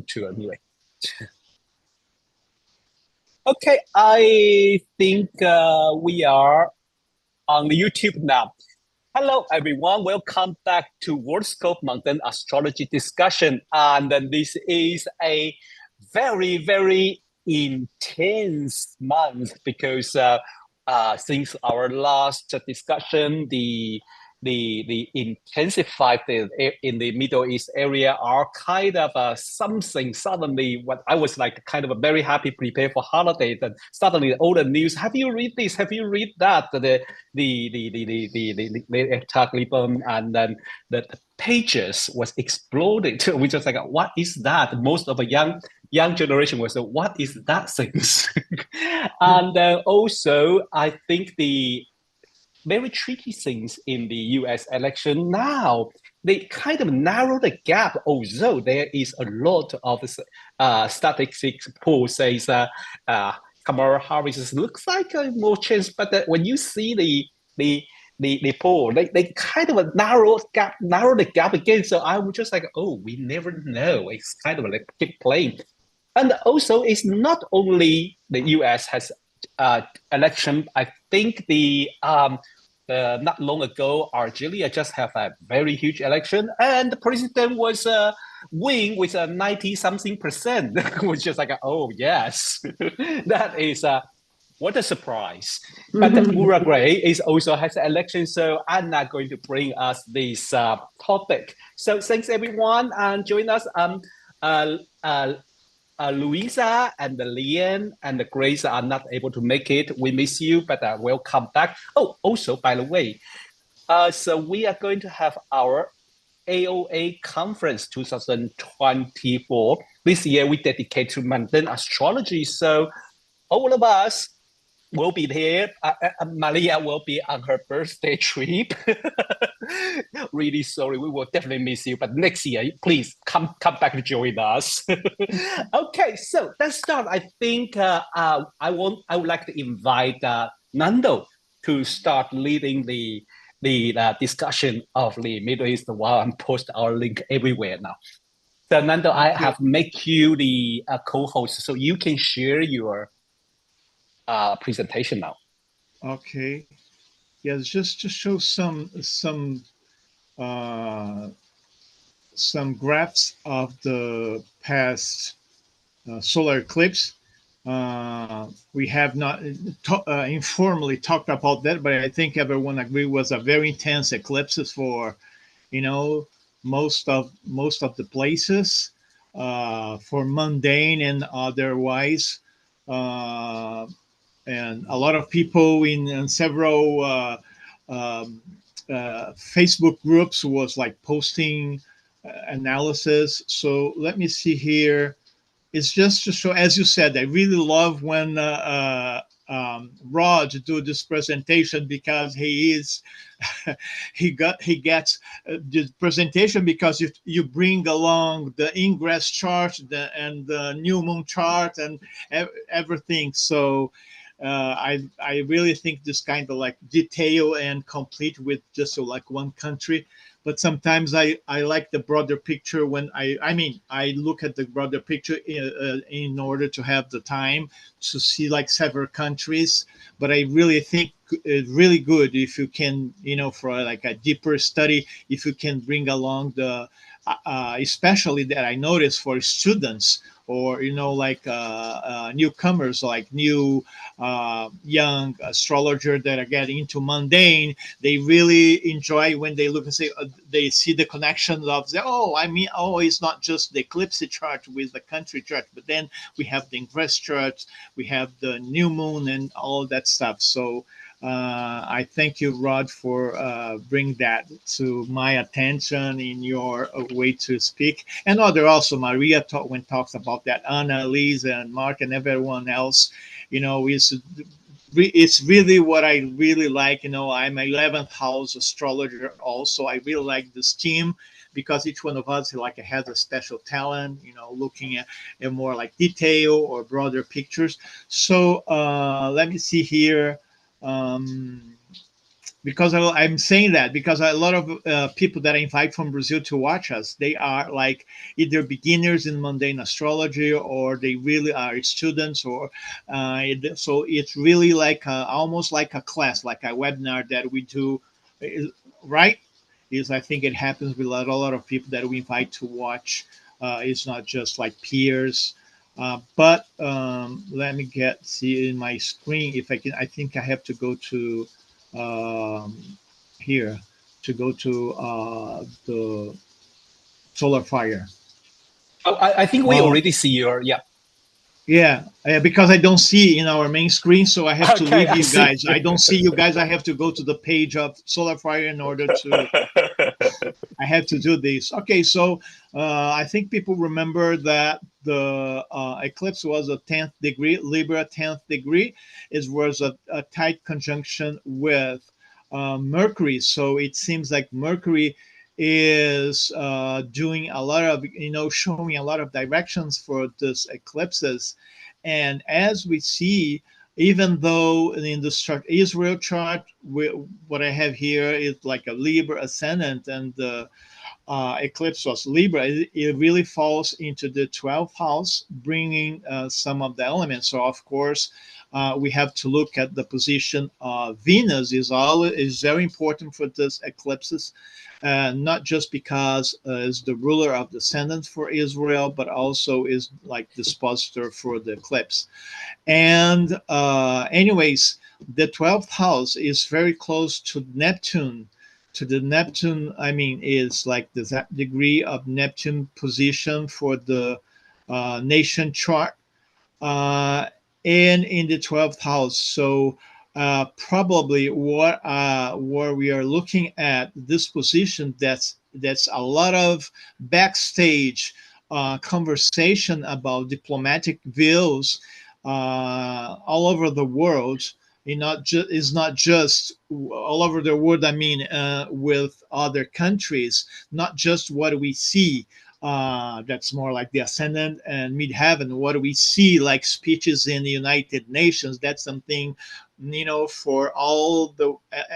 want to anyway. Okay, I think we are on the YouTube now. Hello, everyone. Welcome back to Worldscope Mountain Astrology discussion. And this is a very, very intense month because since our last discussion, the intensified in the Middle East area are kind of something suddenly what I was like kind of very happy prepared for holiday. Then suddenly all the news. Have you read this? Have you read that? The attack Liban and then the pages was exploded. We just like what is that? Most of a young generation was what is that things? And also I think the very tricky things in the US election now. They kind of narrow the gap, although there is a lot of statistics poll says Kamala Harris looks like a more chance, but when you see the poll, they kind of narrow the gap again. So I was just like, oh, we never know. It's kind of like keep playing. And also, it's not only the U.S. has election. I think not long ago, Algeria just have a very huge election, and the president was win with a 90-something%, which is like, oh yes, that is what a surprise. But Uruguay is also has an election, so I'm not going to bring us this topic. So thanks everyone and join us. Uh, uh, Louisa and Lian and Grace are not able to make it. We miss you, but we'll come back. Oh, also, by the way, so we are going to have our AOA conference 2024. This year we dedicate to mundane astrology. So all of us will be there. Maria will be on her birthday trip. Really sorry, we will definitely miss you. But next year, please come back to join us. Okay, so let's start. I think I would like to invite Nando to start leading the discussion of the Middle East while I'm post our link everywhere now. So Nando, I have make you the co-host, so you can share your presentation now. Okay. Yes, just to show uh, some graphs of the past solar eclipse. We have not informally talked about that, but I think everyone agree was a very intense eclipse for, you know, most of the places for mundane and otherwise. Uh, and a lot of people in several Facebook groups was like posting analysis. So let me see here. It's just to show, as you said, I really love when Rod do this presentation because he is he gets the presentation because you bring along the ingress chart and the new moon chart and everything. So I really think this kind of like detail and complete with just so like one country. But sometimes I like the broader picture when I mean I look at the broader picture in order to have the time to see like several countries. But I really think it's really good if you can, for like a deeper study, if you can bring along the especially that I noticed for students or like newcomers, like new young astrologer that are getting into mundane. They really enjoy when they look and say they see the connections of it's not just the eclipse chart with the country chart, but then we have the ingress chart, we have the new moon and all that stuff. So I thank you, Rod, for bring that to my attention in your way to speak. And other also, Maria when talks about that, Anna, Lisa, and Mark, and everyone else, it's really what I really like. I'm 11th house astrologer also. I really like this team because each one of us has a special talent, looking at more like detail or broader pictures. So let me see here. Um, because I'm saying that because a lot of people that I invite from Brazil to watch us, they are like either beginners in mundane astrology or they really are students, or so it's really like almost like a class, like a webinar that we do, right? Is I think it happens with a lot of people that we invite to watch. It's not just like peers. But let me get see in my screen if I can. I think I have to go to um, here to go to the solar fire. Oh, I think we Uh, already see your, yeah. yeah, because I don't see in our main screen, so I have to Okay, leave I you see. guys. I don't see you guys. I have to go to the page of solar fire in order to. I have to do this. Okay, so I think people remember that the eclipse was a 10th degree, Libra 10th degree. It was a tight conjunction with Mercury. So it seems like Mercury is doing a lot of, showing a lot of directions for this eclipses. And as we see, even though in the Israel chart, what I have here is like a Libra ascendant, and the eclipse was Libra, it really falls into the 12th house, bringing some of the elements. So, of course, we have to look at the position of Venus is very important for this eclipses, not just because is the ruler of the ascendant for Israel, but also is like dispositor for the eclipse. And anyways, the 12th house is very close to Neptune. To the Neptune, I mean, is like the degree of Neptune position for the nation chart, uh, and in the 12th house. So probably what we are looking at this position, that's a lot of backstage conversation about diplomatic views all over the world. Is not just all over the world. I mean, with other countries, not just what we see, that's more like the ascendant and midheaven. What we see like speeches in the United Nations, that's something, for all the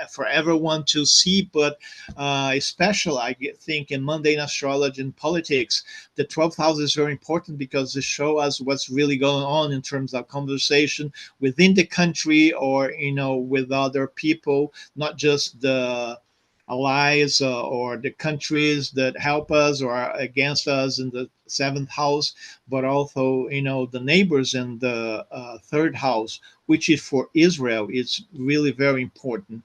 for everyone to see. But especially, think in mundane astrology and politics, the 12th house is very important because it shows us what's really going on in terms of conversation within the country, or with other people, not just the allies or the countries that help us or are against us in the seventh house, but also the neighbors in the third house, which is for Israel. It's really very important.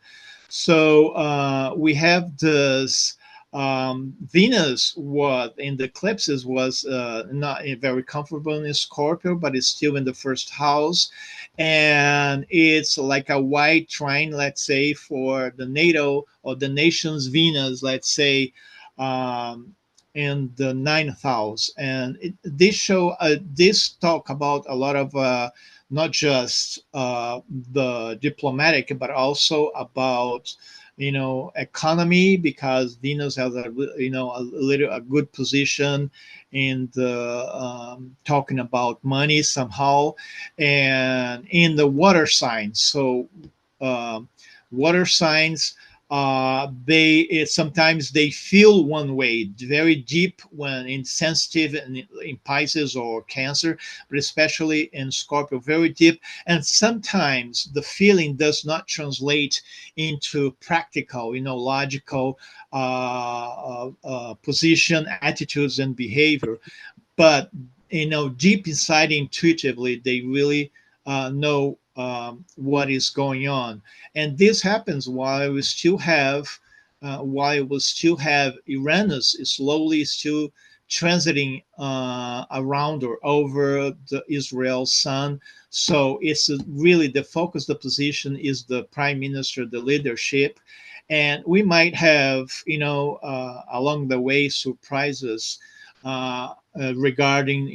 So we have this Venus, what in the eclipses was not very comfortable in Scorpio, but it's still in the first house. And it's like a white trine, let's say, for the NATO or the nation's Venus, let's say, in the ninth house. And this talk about a lot of not just the diplomatic, but also about economy, because Venus has a good position in the talking about money somehow, and in the water signs. So um, water signs, sometimes they feel one way very deep when insensitive in Pisces or Cancer, but especially in Scorpio, very deep. And sometimes the feeling does not translate into practical, logical position, attitudes, and behavior. But deep inside, intuitively, they really know what is going on. And this happens while we still have Uranus is slowly still transiting around or over the Israel sun. So it's really the focus, the position is the prime minister, the leadership. And we might have, along the way, surprises regarding,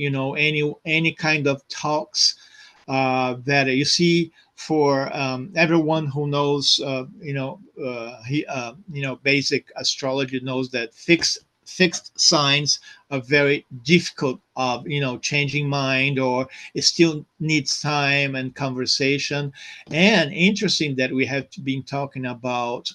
any kind of talks that you see. For everyone who knows, basic astrology knows that fixed signs are very difficult of changing mind, or it still needs time and conversation. And interesting that we have been talking about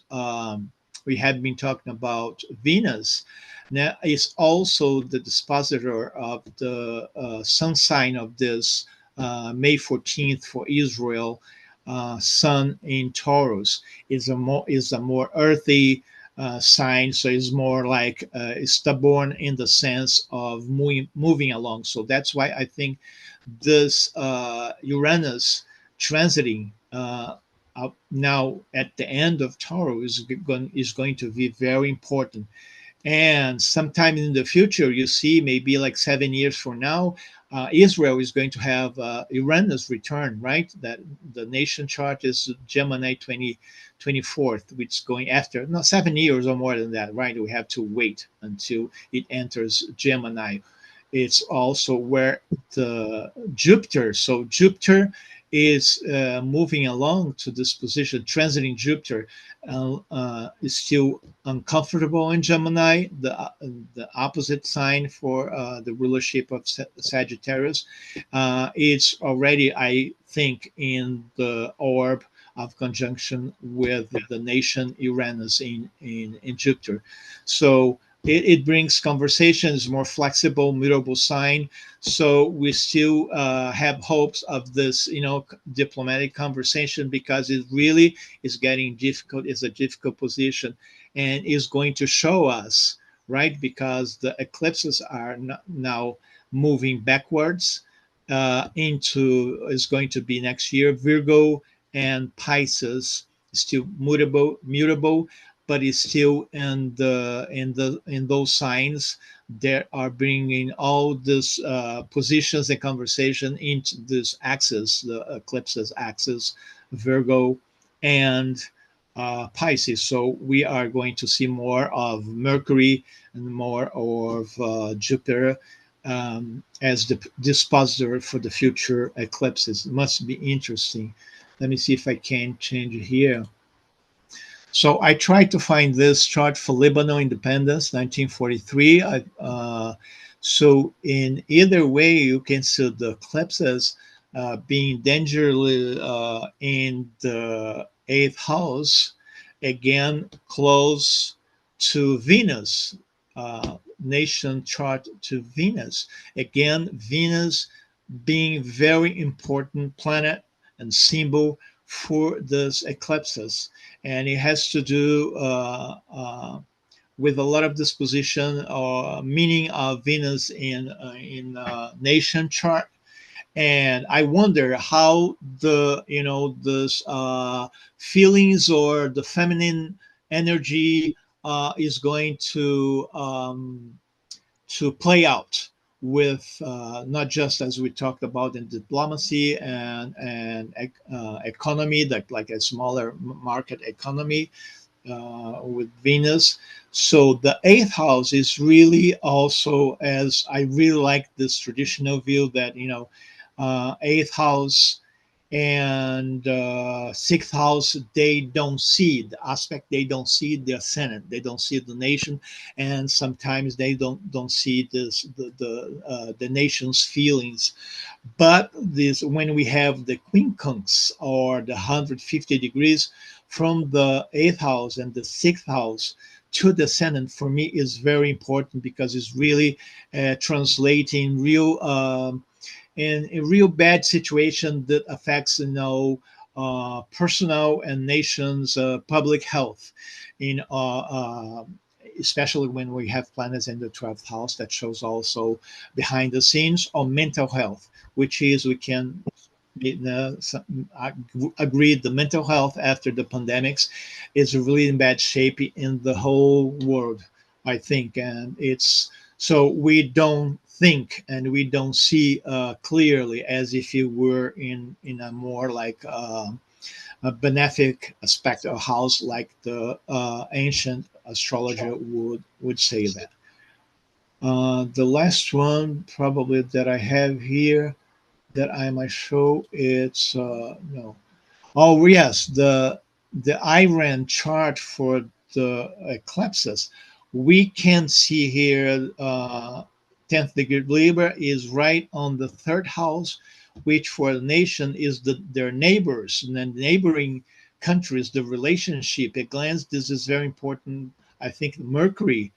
Venus. Now is also the dispositor of the sun sign of this May 14th for Israel. Sun in Taurus is a more earthy sign, so it's more like stubborn in the sense of moving along. So that's why I think this Uranus transiting up now at the end of Taurus is going to be very important. And sometime in the future, you see, maybe like 7 years from now, Israel is going to have Uranus return, right? That the nation chart is Gemini 24th, which is going after, no, 7 years or more than that, right? We have to wait until it enters Gemini. It's also where the Jupiter, so Jupiter is moving along to this position, transiting Jupiter, is still uncomfortable in Gemini, the opposite sign for the rulership of Sagittarius. It's already, I think, in the orb of conjunction with the nation Uranus in Jupiter. So it brings conversations, more flexible, mutable sign. So we still have hopes of this, diplomatic conversation, because it really is getting difficult. It's a difficult position, and is going to show us, right? Because the eclipses are now moving backwards into is going to be next year. Virgo and Pisces still mutable, but is still in those signs that are bringing all these positions and conversation into this axis, the eclipses axis, Virgo and Pisces. So we are going to see more of Mercury and more of Jupiter as the dispositor for the future eclipses. It must be interesting. Let me see if I can change it here. So I tried to find this chart for Lebanon independence, 1943. So in either way, you can see the eclipses being dangerously in the eighth house, again close to Venus, nation chart to Venus. Again, Venus being very important planet and symbol for this eclipses, and it has to do with a lot of disposition or meaning of Venus in nation chart. And I wonder how the this feelings or the feminine energy is going to play out with not just as we talked about in diplomacy and economy, like a smaller market economy with Venus. So the eighth house is really also, as I really like this traditional view that eighth house and sixth house, they don't see the aspect, they don't see the ascendant, they don't see the nation, and sometimes they don't see this the nation's feelings. But this, when we have the quincunx or the 150 degrees from the eighth house and the sixth house to the ascendant, for me is very important, because it's really translating real in a real bad situation that affects personal and nation's public health in especially when we have planets in the 12th house. That shows also behind the scenes on mental health, which is, we can agree, the mental health after the pandemics is really in bad shape in the whole world, I think. And it's, so we don't think and we don't see clearly, as if you were in a more like a benefic aspect of house, like the ancient astrologer would say that. The last one probably that I have here that I might show, it's no. Oh yes, the Iran chart for the eclipses. we can see here 10th degree Libra is right on the third house, which for the nation is their neighbors and then neighboring countries, the relationship. At glance, this is very important. I think Mercury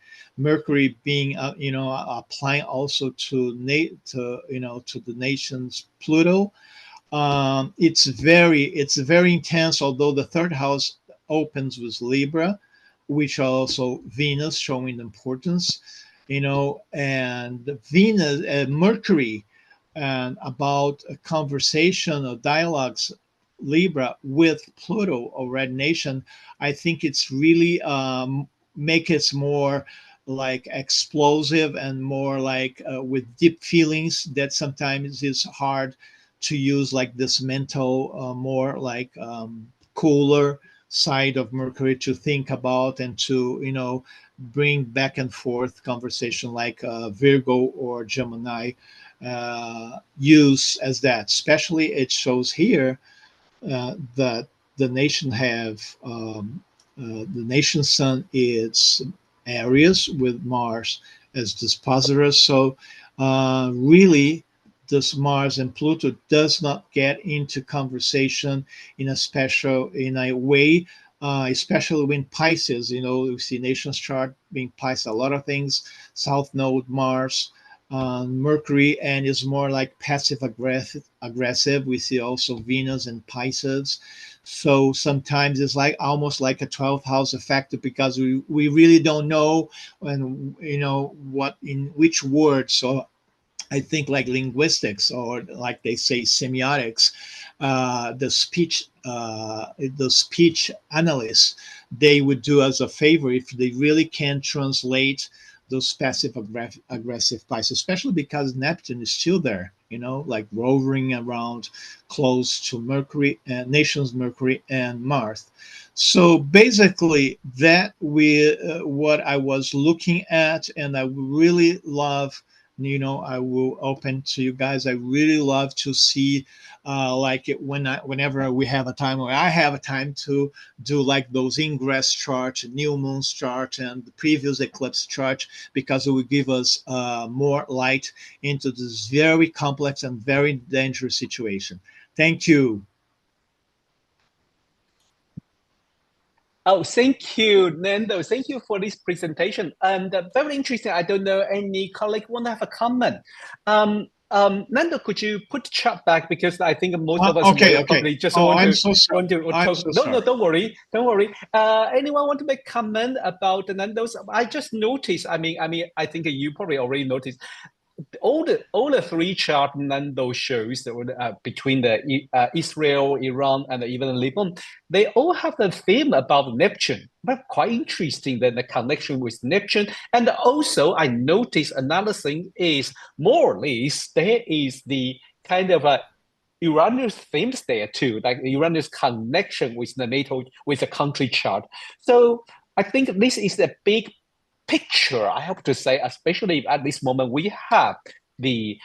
being applying also to the nation's Pluto. It's very intense. Although the third house opens with Libra, which also Venus showing importance, and Venus, Mercury, and about a conversation or dialogues, Libra with Pluto or Red Nation. I think it's really make it more like explosive and more like with deep feelings that sometimes is hard to use, like this mental, more like cooler side of Mercury to think about and to bring back and forth conversation, like Virgo or Gemini use as that. Especially it shows here that the nation have the nation's sun is Aries with Mars as dispositor. So really, this Mars and Pluto does not get into conversation in a way, especially when Pisces. We see nation's chart being Pisces, a lot of things. South Node Mars, Mercury, and is more like passive aggressive. We see also Venus and Pisces. So sometimes it's like almost like a 12th house effect, because we really don't know and what in which words. So I think like linguistics, or like they say semiotics, the speech analysts, they would do us a favor if they really can translate those passive aggressive Pisces, especially because Neptune is still there, like rovering around close to Mercury and nations Mercury and Mars. So basically, that we what I was looking at, and I really love. I will open to you guys. I really love to see, like it whenever we have a time, or I have a time to do like those ingress charts, new moon's chart, and the previous eclipse chart, because it will give us more light into this very complex and very dangerous situation. Thank you. Oh, thank you, Nando. Thank you for this presentation. And very interesting. I don't know any colleague want to have a comment. Nando, could you put the chat back, because I think most of us Okay, will okay. probably just Oh, want I'm to so sorry. I'm talk. so No, no, sorry. don't worry, don't worry. Anyone want to make comment about Nando's? I just noticed. I think you probably already noticed all the three chart Nando shows between the Israel, Iran, and even Lebanon, they all have the theme about Neptune. But quite interesting that the connection with Neptune. And also, I noticed another thing is more or less there is the kind of a Uranus themes there too, like Uranus connection with the NATO, with the country chart. So I think this is a big picture, I have to say, especially at this moment, we have the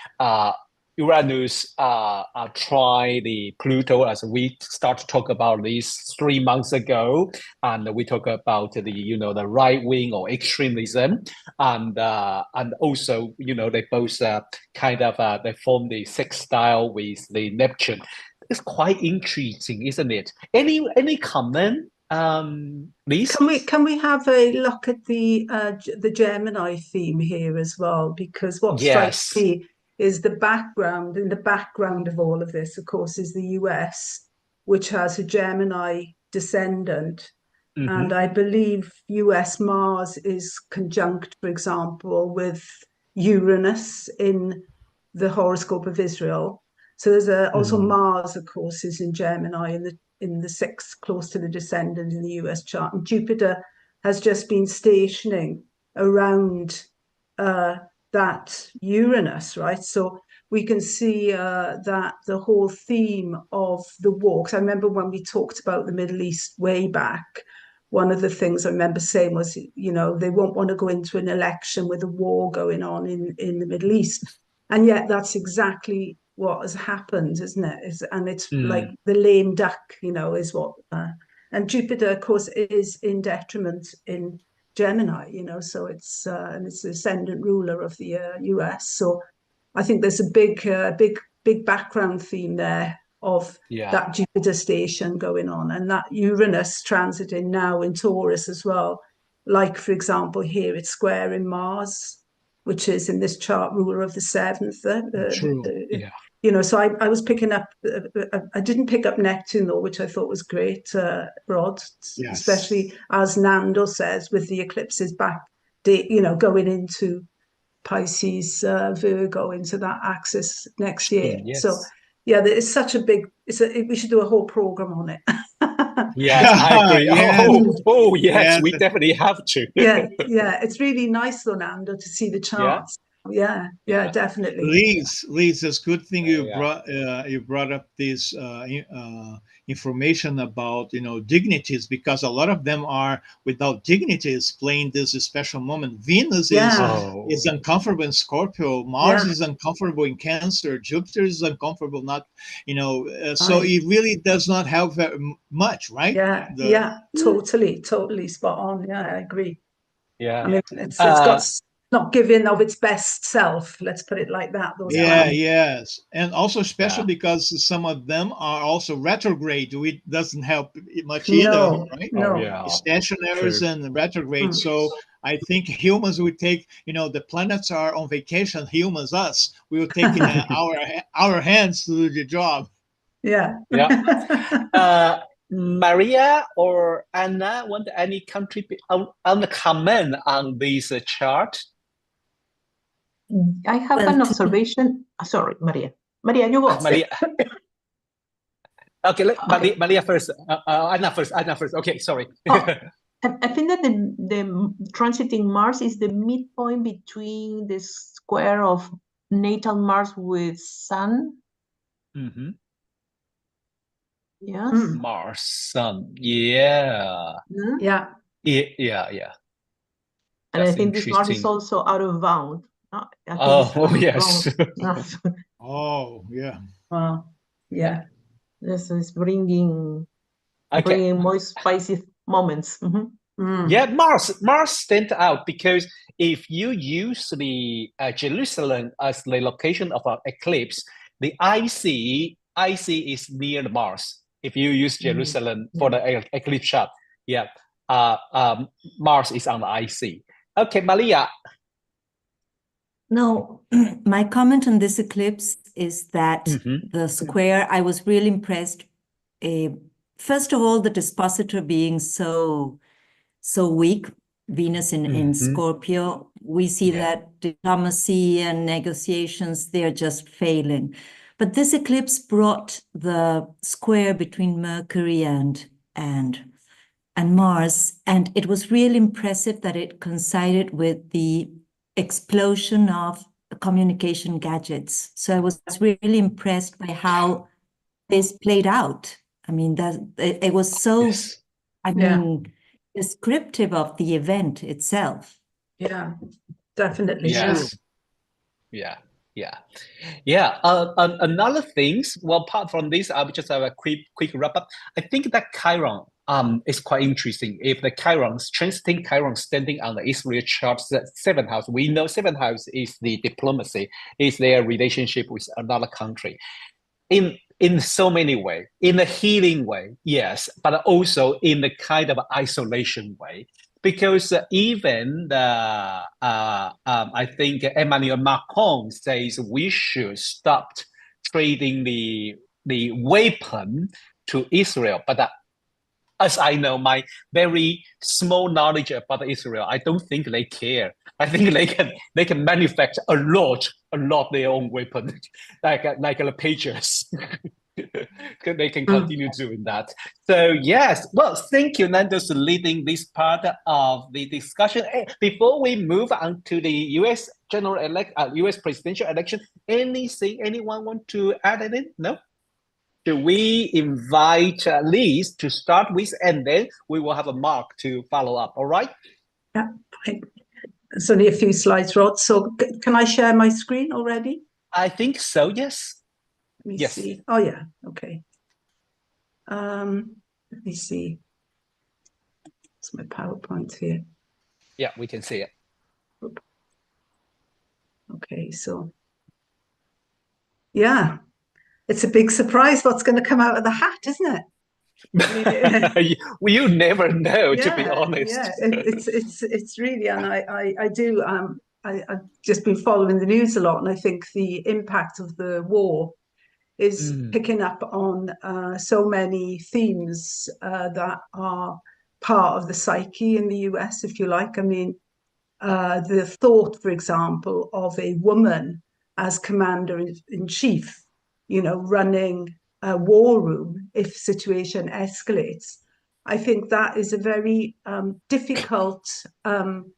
Uranus try the Pluto, as we start to talk about this 3 months ago, and we talk about the right wing or extremism, and also they both they form the sextile with the Neptune. It's quite interesting, isn't it? Any comment, Liz? Can we have a look at the Gemini theme here as well? Because what strikes Yes. me is the background. In the background of all of this, of course, is the US, which has a Gemini descendant. And Mm-hmm. I believe US Mars is conjunct, for example, with Uranus in the horoscope of Israel. So there's also Mm. Mars, of course, is in Gemini in the sixth, close to the descendant in the US chart. And Jupiter has just been stationing around that Uranus, right? So we can see that the whole theme of the war, because I remember when we talked about the Middle East way back, one of the things I remember saying was, they won't want to go into an election with a war going on in the Middle East. And yet that's exactly what has happened, isn't it? And it's like Mm. the lame duck, is what. And Jupiter, of course, is in detriment Gemini, you know, so it's and it's the ascendant ruler of the US. So I think there's a big background theme there of that Jupiter station going on, and that Uranus transiting now in Taurus as well. Like, for example, here it's square in Mars, which is in this chart ruler of the seventh. True. You know, so I was picking up, I didn't pick up Neptune though, which I thought was great, Rod, especially as Nando says, with the eclipses you know, going into Pisces, Virgo, into that axis next year. So yeah, it's such a big, we should do a whole program on it. Yes, I agree. Yes. Yes, we definitely have to. Yeah, it's really nice though, Nando, to see the charts. Yeah, definitely. Liz, it's good thing you brought up this information about, you know, dignities, because a lot of them are without dignities playing this special moment. Venus is uncomfortable in Scorpio, Mars is uncomfortable in Cancer, Jupiter is uncomfortable, not, you know, so it really does not help very much, right? Totally spot on. Yeah, I agree. Yeah, I mean, it's got not giving of its best self, let's put it like that. Yes, and also special because some of them are also retrograde, which doesn't help much either, right? Stationaries and retrograde. So I think humans will take, you know, the planets are on vacation, humans, us, we will take our hands to do the job. Maria or Anna, want any country on the comment on this chart? I have an observation. Sorry, Maria. Maria, you go. Maria. Okay, Maria first. Anna first. Okay, sorry. I think that the transiting Mars is the midpoint between the square of natal Mars with Sun. Yes. Mars, Sun. Yeah. And I think this Mars is also out of bound. Yes. This is bringing most spicy moments. Yeah, Mars stands out because if you use the Jerusalem as the location of an eclipse, the IC is near the Mars. If you use Jerusalem for the eclipse shot, Mars is on the IC. Okay, Malia. No, my comment on this eclipse is that the square, I was really impressed. First of all, the dispositor being so weak, Venus in Scorpio, we see that diplomacy and negotiations, they're just failing. But this eclipse brought the square between Mercury and Mars, and it was really impressive that it coincided with the explosion of communication gadgets. So I was really impressed by how this played out. I mean, it was so, descriptive of the event itself. Yeah, definitely. Another things, well, apart from this, I will just have a quick wrap up. I think that Chiron is quite interesting. If the transiting Chiron standing on the Israel chart, the seventh house, we know seventh house is the diplomacy, is their relationship with another country. In so many ways, in a healing way, yes, but also in the kind of isolation way. Because even I think Emmanuel Macron says we should stop trading the weapon to Israel. But as I know, my very small knowledge about Israel, I don't think they care. I think they can manufacture a lot their own weapon, like the Patriots. They can continue doing that. So yes, well, thank you, Nando, for leading this part of the discussion. Hey, before we move on to the U.S. U.S. presidential election, anyone want to add anything? No. Should we invite Liz to start with, and then we will have a Mark to follow up? All right. Yeah. It's only a few slides, Rod. So can I share my screen already? I think so. Yes. Let me see. Oh yeah. Okay. Let me see. It's my PowerPoint here. Yeah, we can see it. Okay, so yeah, it's a big surprise what's going to come out of the hat, isn't it? Well, you never know, to be Yeah, honest. yeah, it's really, and I do I've just been following the news a lot, and I think the impact of the war is picking up on so many themes that are part of the psyche in the US, if you like. I mean, the thought, for example, of a woman as commander-in-chief, you know, running a war room if situation escalates. I think that is a very difficult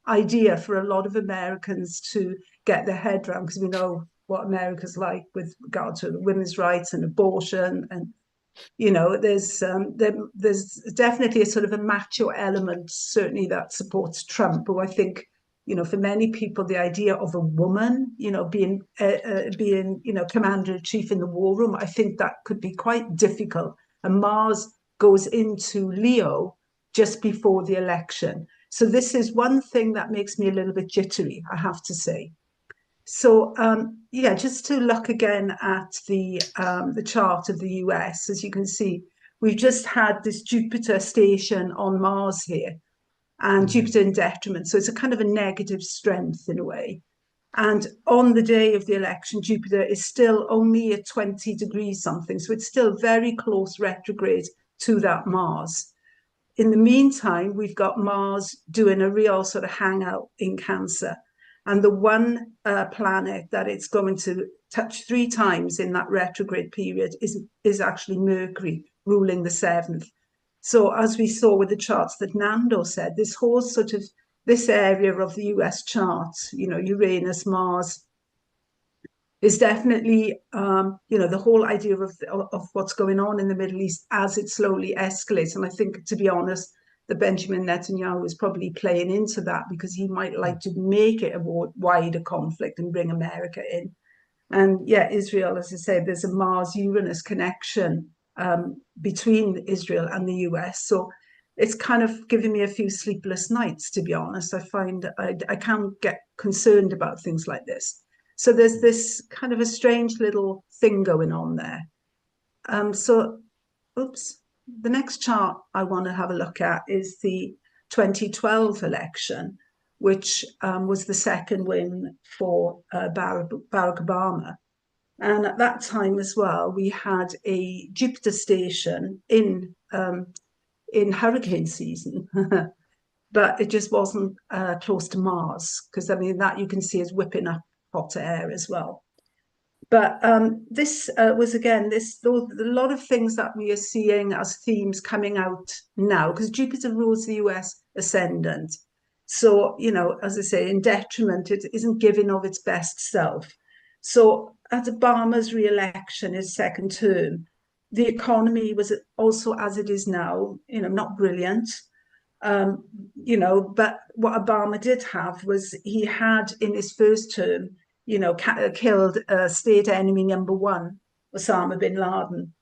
idea for a lot of Americans to get their head around, because we know what America's like with regard to women's rights and abortion, and you know, there's definitely a sort of a macho element, certainly, that supports Trump, who I think, you know, for many people, the idea of a woman, you know, being you know, commander-in-chief in the war room, I think that could be quite difficult. And Mars goes into Leo just before the election, so this is one thing that makes me a little bit jittery, I have to say. So yeah, just to look again at the chart of the US, as you can see, we've just had this Jupiter station on Mars here, and Jupiter in detriment. So it's a kind of a negative strength in a way. And on the day of the election, Jupiter is still only at 20 degrees something. So it's still very close retrograde to that Mars. In the meantime, we've got Mars doing a real sort of hangout in Cancer. And the one planet that it's going to touch 3 times in that retrograde period is actually Mercury, ruling the 7th. So as we saw with the charts that Nando said, this whole sort of, this area of the US chart, you know, Uranus, Mars, is definitely, you know, the whole idea of what's going on in the Middle East as it slowly escalates. And I think, to be honest, that Benjamin Netanyahu is probably playing into that, because he might like to make it a wider conflict and bring America in. And yeah, Israel, as I say, there's a Mars-Uranus connection between Israel and the US. So it's kind of giving me a few sleepless nights, to be honest. I find I can't get concerned about things like this. So there's this kind of a strange little thing going on there. So, oops. The next chart I want to have a look at is the 2012 election, which was the second win for Barack Obama. And at that time as well, we had a Jupiter station in hurricane season, but it just wasn't close to Mars, because I mean, that you can see is whipping up hot air as well. But this was, again, a lot of things that we are seeing as themes coming out now, because Jupiter rules the US ascendant. So, you know, as I say, in detriment, it isn't giving of its best self. So at Obama's re-election, his second term, the economy was also, as it is now, you know, not brilliant. You know, but what Obama did have was, he had in his first term, you know, killed state enemy number 1, Osama bin Laden.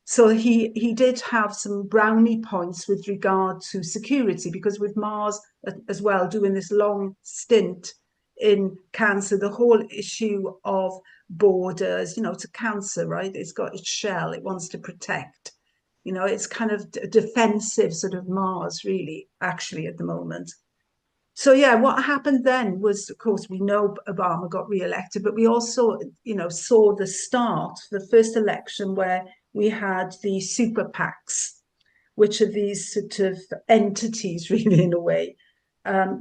So he did have some brownie points with regard to security, because with Mars as well doing this long stint in Cancer, the whole issue of borders, you know, to Cancer, right? It's got its shell, it wants to protect. You know, it's kind of defensive sort of Mars, really, actually, at the moment. So yeah, what happened then was, of course, we know Obama got re-elected, but we also, you know, saw the start, the first election, where we had the super PACs, which are these sort of entities, really, in a way,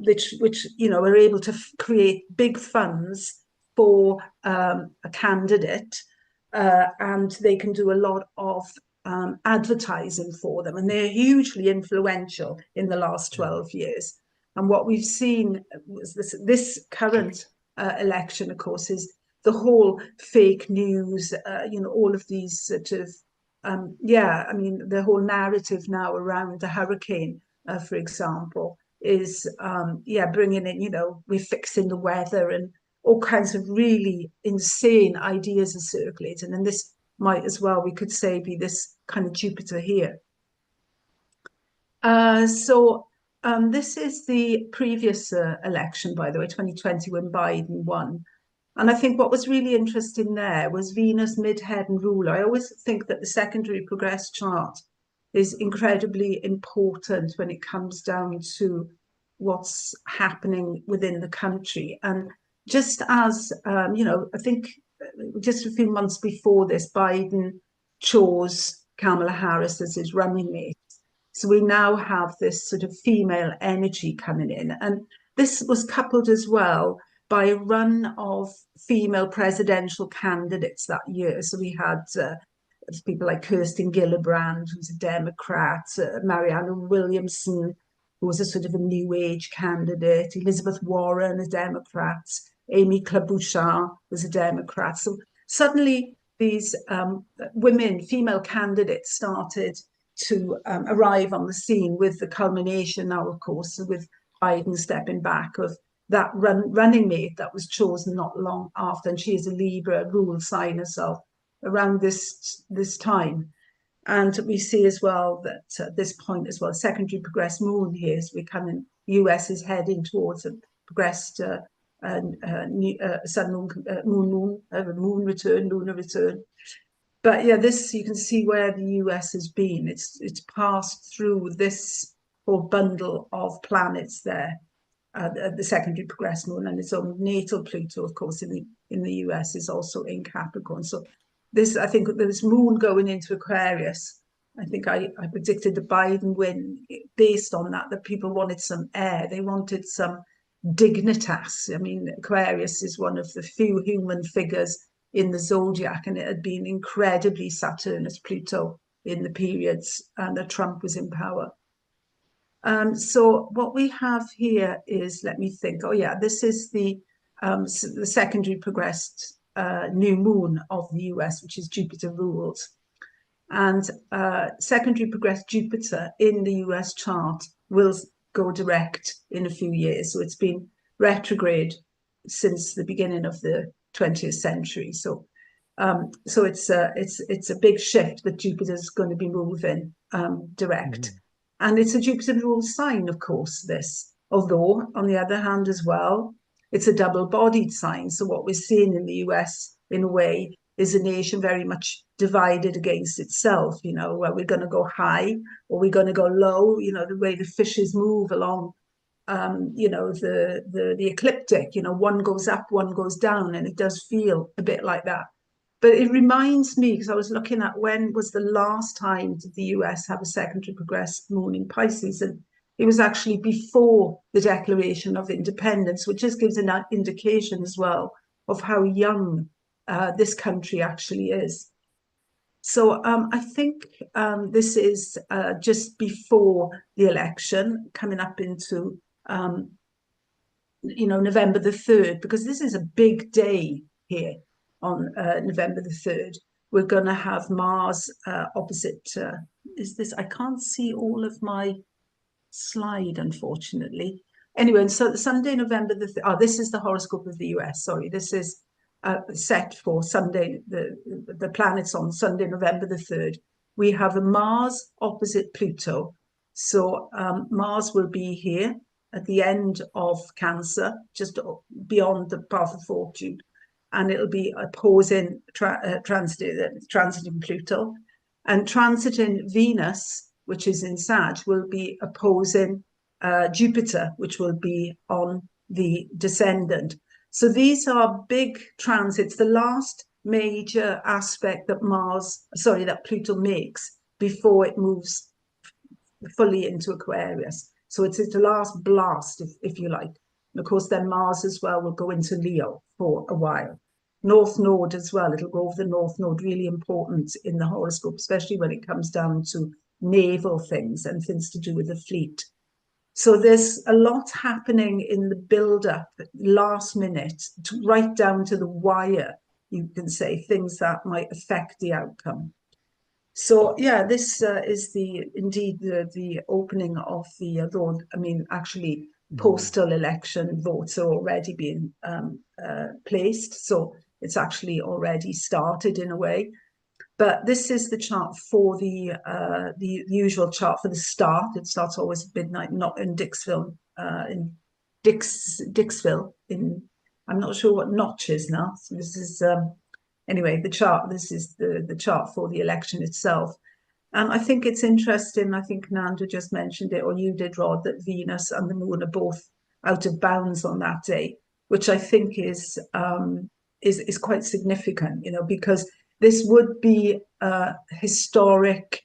which you know, are able to create big funds for a candidate, and they can do a lot of advertising for them, and they're hugely influential in the last 12 years. And what we've seen was this current election, of course, is the whole fake news, you know, all of these sort of, yeah, I mean, the whole narrative now around the hurricane, for example, is, yeah, bringing in, you know, we're fixing the weather, and all kinds of really insane ideas are circulating. And this might as well, we could say, be this kind of Jupiter here. So this is the previous election, by the way, 2020, when Biden won. And I think what was really interesting there was Venus mid-heaven ruler. I always think that the secondary progress chart is incredibly important when it comes down to what's happening within the country. And just as, you know, I think just a few months before this, Biden chose Kamala Harris as his running mate. So we now have this sort of female energy coming in. And this was coupled as well by a run of female presidential candidates that year. So we had people like Kirsten Gillibrand, who's a Democrat, Marianne Williamson, who was a sort of a new age candidate, Elizabeth Warren, a Democrat, Amy Klobuchar was a Democrat. So suddenly these women, female candidates started to arrive on the scene, with the culmination now, of course, with Biden stepping back, of that running mate that was chosen not long after. And she is a Libra rule sign herself around this time. And we see as well that at this point as well, secondary progressed moon here is becoming, US is heading towards a progressed sun moon return, lunar return. But yeah, this, you can see where the US has been. It's passed through this whole bundle of planets there, the secondary progressed moon, and its own natal Pluto, of course, in the US is also in Capricorn. So this, I think, this moon going into Aquarius, I think I predicted the Biden win based on that people wanted some air, they wanted some dignitas. I mean, Aquarius is one of the few human figures in the zodiac, and it had been incredibly Saturnus Pluto in the periods and that Trump was in power. So what we have here is, let me think, oh yeah, this is the secondary progressed new moon of the US, which is Jupiter rules. And secondary progressed Jupiter in the US chart will go direct in a few years. So it's been retrograde since the beginning of the 20th century. So it's a big shift that Jupiter's going to be moving direct. And it's a Jupiter ruled sign, of course, this. Although, on the other hand as well, it's a double-bodied sign. So what we're seeing in the US, in a way, is a nation very much divided against itself, you know, where we're going to go high or we're going to go low, you know, the way the fishes move along, you know, the ecliptic, you know, one goes up, one goes down, and it does feel a bit like that. But it reminds me, because I was looking at when was the last time did the US have a secondary progressed moon in Pisces, and it was actually before the Declaration of Independence, which just gives an indication as well of how young this country actually is. So I think this is just before the election, coming up into, you know, November the 3rd, because this is a big day here on November the 3rd. We're going to have Mars opposite, is this, I can't see all of my slide, unfortunately. Anyway, so Sunday, November the 3rd, this is the horoscope of the US, sorry, this is set for Sunday, the planets on Sunday, November the 3rd. We have a Mars opposite Pluto. So Mars will be here at the end of Cancer, just beyond the path of fortune. And it'll be opposing transiting Pluto. And transiting Venus, which is in Sag, will be opposing Jupiter, which will be on the descendant. So these are big transits, the last major aspect that Pluto makes before it moves fully into Aquarius. So it's the last blast, if you like. And of course, then Mars as well will go into Leo for a while. North Node as well, it'll go over the North Node, really important in the horoscope, especially when it comes down to naval things and things to do with the fleet. So there's a lot happening in the build-up, last minute, right down to the wire, you can say, things that might affect the outcome. So yeah, this is indeed the opening of the, actually postal election votes are already being placed. So it's actually already started in a way. But this is the chart for the usual chart for the start. It starts always at midnight, not in Dixville, Dixville. I'm not sure what Notch is now. So this is anyway the chart. This is the chart for the election itself. And I think it's interesting. I think Nanda just mentioned it, or you did, Rod, that Venus and the Moon are both out of bounds on that day, which I think is quite significant. You know, because this would be a historic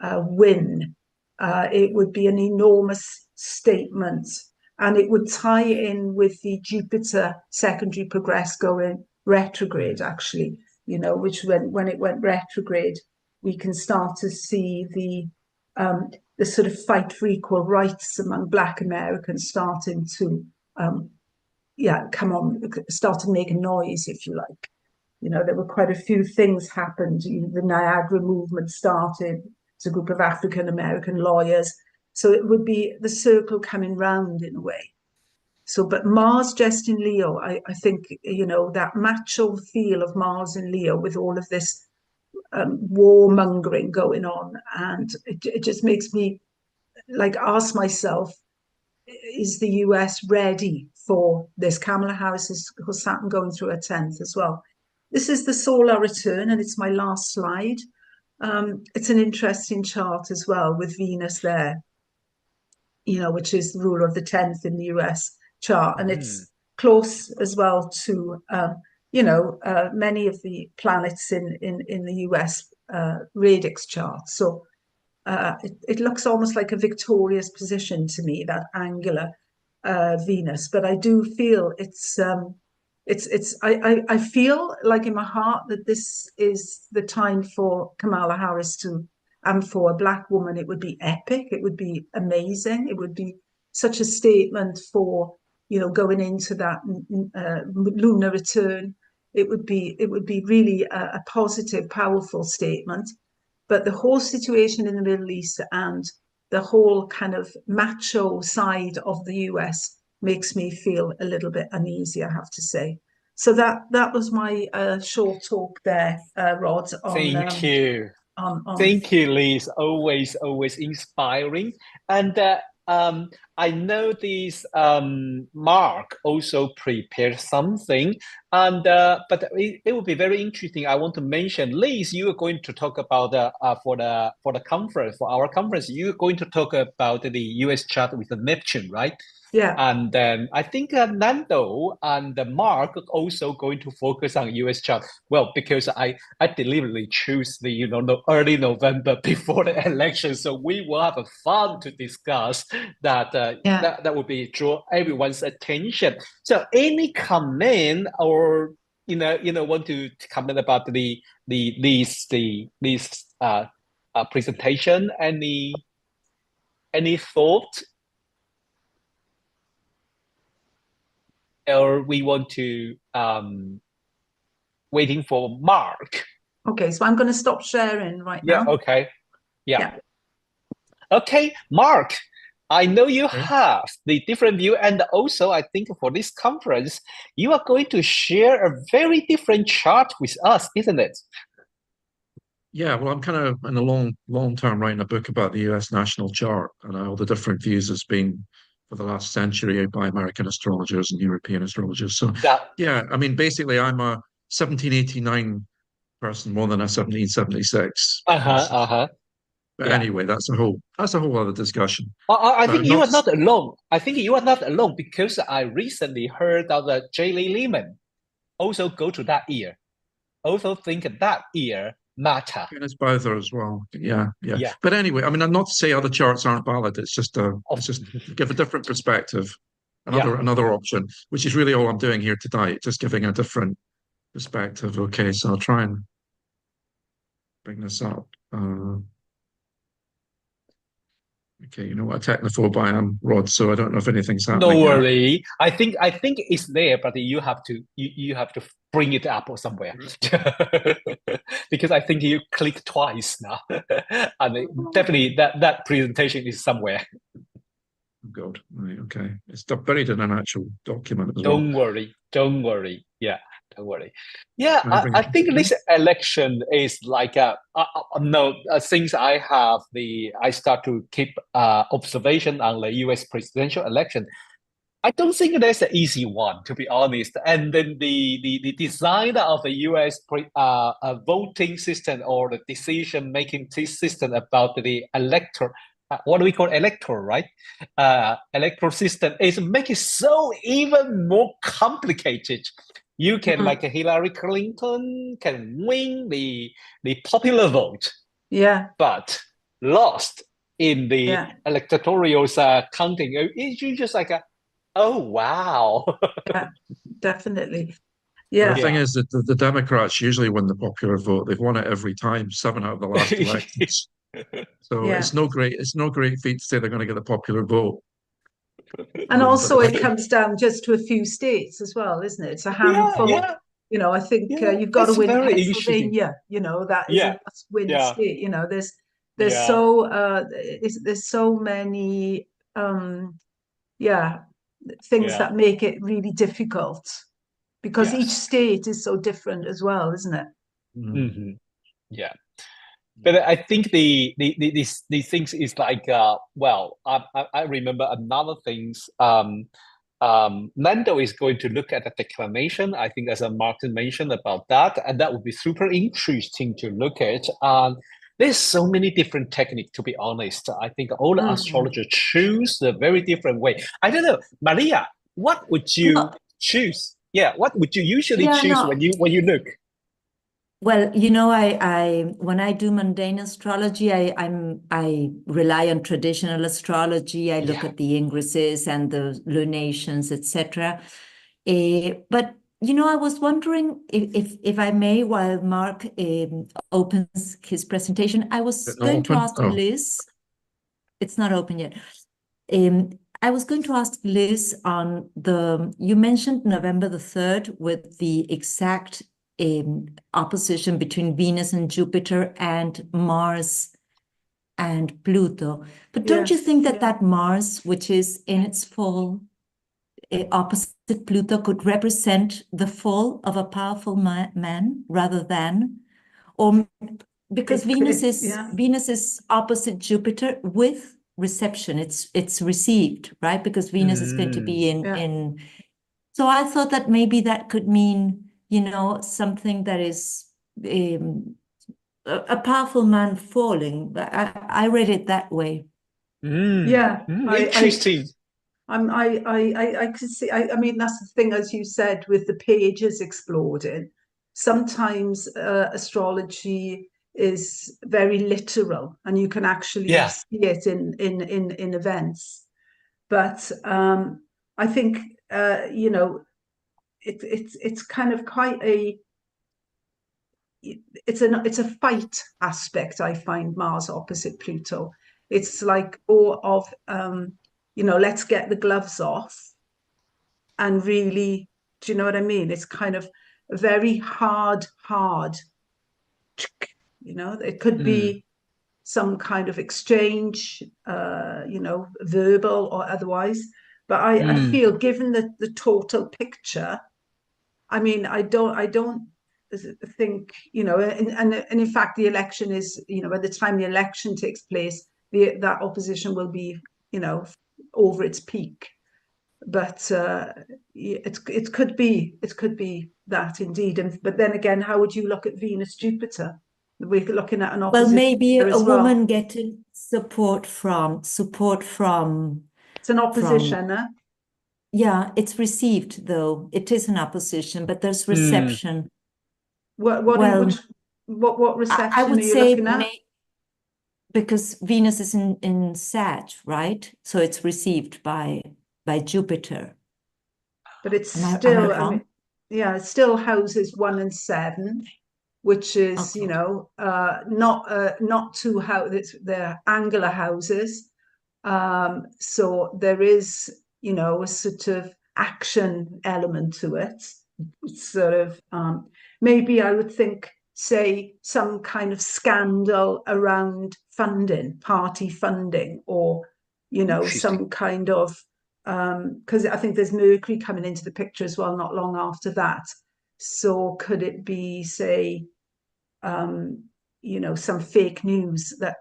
win. It would be an enormous statement, and it would tie in with the Jupiter secondary progress going retrograde, actually, you know, which when it went retrograde, we can start to see the sort of fight for equal rights among Black Americans starting to, start to make a noise, if you like. You know, there were quite a few things happened. The Niagara movement started. It's a group of African American lawyers. So it would be the circle coming round in a way. So, but Mars just in Leo, I think, you know, that macho feel of Mars in Leo with all of this warmongering going on. And it just makes me like ask myself, is the US ready for this? Kamala Harris is Saturn going through her 10th as well. This is the solar return, and it's my last slide. It's an interesting chart as well with Venus there, you know, which is the ruler of the 10th in the US chart. And it's close as well to, you know, many of the planets in the US radix chart. So it looks almost like a victorious position to me, that angular Venus. But I do feel I feel like in my heart that this is the time for Kamala Harris and for a Black woman, it would be epic. It would be amazing. It would be such a statement for, you know, going into that lunar return. It would be really a positive, powerful statement. But the whole situation in the Middle East and the whole kind of macho side of the US makes me feel a little bit uneasy, I have to say. So that was my short talk there, Rod. Thank you. Thank you, Liz. Always inspiring. And I know this Mark also prepared something, and but it will be very interesting. I want to mention, Liz, you are going to talk about for the conference, for our conference, you are going to talk about the US chart with the Neptune, right? Yeah. And then I think Nando and Mark are also going to focus on US chart. Well, because I deliberately choose the early November before the election, so we will have a fun to discuss that. That would be draw everyone's attention. So, any comment or want to comment about this presentation? Any thought? Or we want to waiting for Mark. Okay, so I'm going to stop sharing right now. Okay. Yeah. Okay, Mark, I know you have the different view, and also I think for this conference, you are going to share a very different chart with us, isn't it? Yeah, well, I'm kind of in the long term writing a book about the US national chart and all the different views it's been for the last century by American astrologers and European astrologers. So yeah, I mean, basically I'm a 1789 person more than a 1776. But anyway, that's a whole other discussion. I think you are not alone. I think you are not alone, because I recently heard that J. Lee Lehman also go to that year. Also think that year matter. And it's both as well. Yeah. But anyway, I mean, I'm not to say other charts aren't valid. It's just give a different perspective, another option, which is really all I'm doing here tonight, just giving a different perspective. Okay, so I'll try and bring this up. Okay, you know what a technophobe I am, Rod, so I don't know if anything's happening. No worry. I think it's there, but you have to bring it up or somewhere. Because I think you click twice now. And definitely that presentation is somewhere. Good. Right, okay. It's buried in an actual document as Don't worry. Yeah. Don't worry. Yeah, Anything I else? think this election is like no, since I start to keep observation on the U.S. presidential election. I don't think there's an easy one, to be honest. And then the design of the U.S. Voting system or the decision-making system about the electoral, what do we call electoral, right? Electoral system is make it so even more complicated. You can, like Hillary Clinton, can win the popular vote, but lost in the electoral counting. It's just like oh, wow. Yeah, definitely. The thing is that the Democrats usually win the popular vote. They've won it every time, 7 out of the last elections. So it's no great feat to say they're going to get the popular vote. And also it comes down just to a few states as well, isn't it? It's a handful. You know, I think you've got to win Pennsylvania, you know, that is a must-win state. You know, there's so many things that make it really difficult because each state is so different as well, isn't it? Mm-hmm. Yeah. But I think the things is like well, I remember another things. Nando is going to look at the declination. I think as Martin mentioned about that, and that would be super interesting to look at. There's so many different techniques, to be honest. I think all the astrologers choose a very different way. I don't know, Maria, what would you choose? Yeah, what would you usually choose when you look? Well, you know, I when I do mundane astrology, I rely on traditional astrology. I look at the ingresses and the lunations, etc. But you know, I was wondering if I may, while Mark opens his presentation, I was going to ask Liz. It's not open yet. I was going to ask Liz on you mentioned November the 3rd with the exact opposition between Venus and Jupiter and Mars and Pluto. But don't you think that Mars, which is in its fall, opposite Pluto, could represent the fall of a powerful man rather than, or because Venus is opposite Jupiter with reception. It's received, right? Because Venus is going to be in. So I thought that maybe that could mean, you know, something that is a powerful man falling. I read it that way. Interesting. I could see. I mean, that's the thing, as you said, with the pages exploding. Sometimes astrology is very literal, and you can actually see it in events. But I think you know, it's kind of quite it's a fight aspect. I find Mars opposite Pluto. It's like more of you know, let's get the gloves off and really, do you know what I mean? It's kind of a very hard, you know, it could be some kind of exchange, you know, verbal or otherwise. But I feel, given the total picture, I mean, I don't think, you know, and in fact, the election is, you know, by the time the election takes place, that opposition will be, you know, over its peak. But it could be that indeed. But then again, how would you look at Venus Jupiter? We're looking at an opposite. Well, maybe a woman getting support from. It's an opposition, huh? Yeah, it's received though. It is an opposition, but there's reception. What reception I would are you say looking at? Because Venus is in Sag, right? So it's received by Jupiter. But it's still, I mean, yeah, it still houses 1 and 7, which is, you know, not two houses, they're angular houses. So there is, you know, a sort of action element to it. It's sort of, maybe I would think, say, some kind of scandal around funding, party funding, or, you know, some kind of, because I think there's Mercury coming into the picture as well, not long after that. So could it be, say, some fake news that,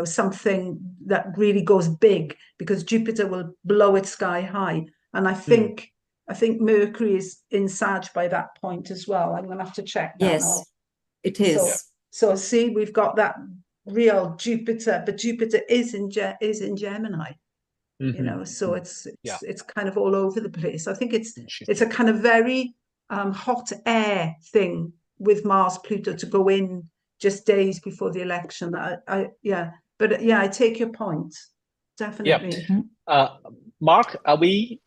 something that really goes big, because Jupiter will blow it sky high. And I think Mercury is in Sag by that point as well. I'm going to have to check that. Yes, it is. So see, we've got that real Jupiter, but Jupiter is in Gemini. So it's kind of all over the place. I think it's a kind of very hot air thing with Mars Pluto to go in just days before the election. I take your point, definitely. Mark, are we?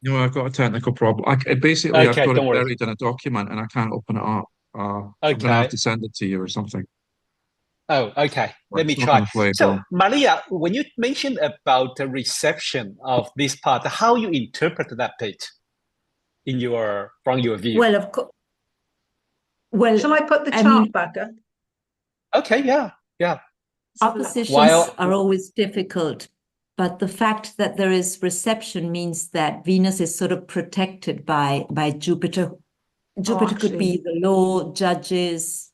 No, I've got a technical problem. Basically, I've got it buried in a document and I can't open it up. So I'm going to have to send it to you or something. Oh, okay. Let me try. So, Maria, when you mentioned about the reception of this part, how you interpret that bit from your view? Well, of course. Well, shall I put the chart back up? Okay, yeah. Oppositions are always difficult, but the fact that there is reception means that Venus is sort of protected by Jupiter. Jupiter could be the law, judges,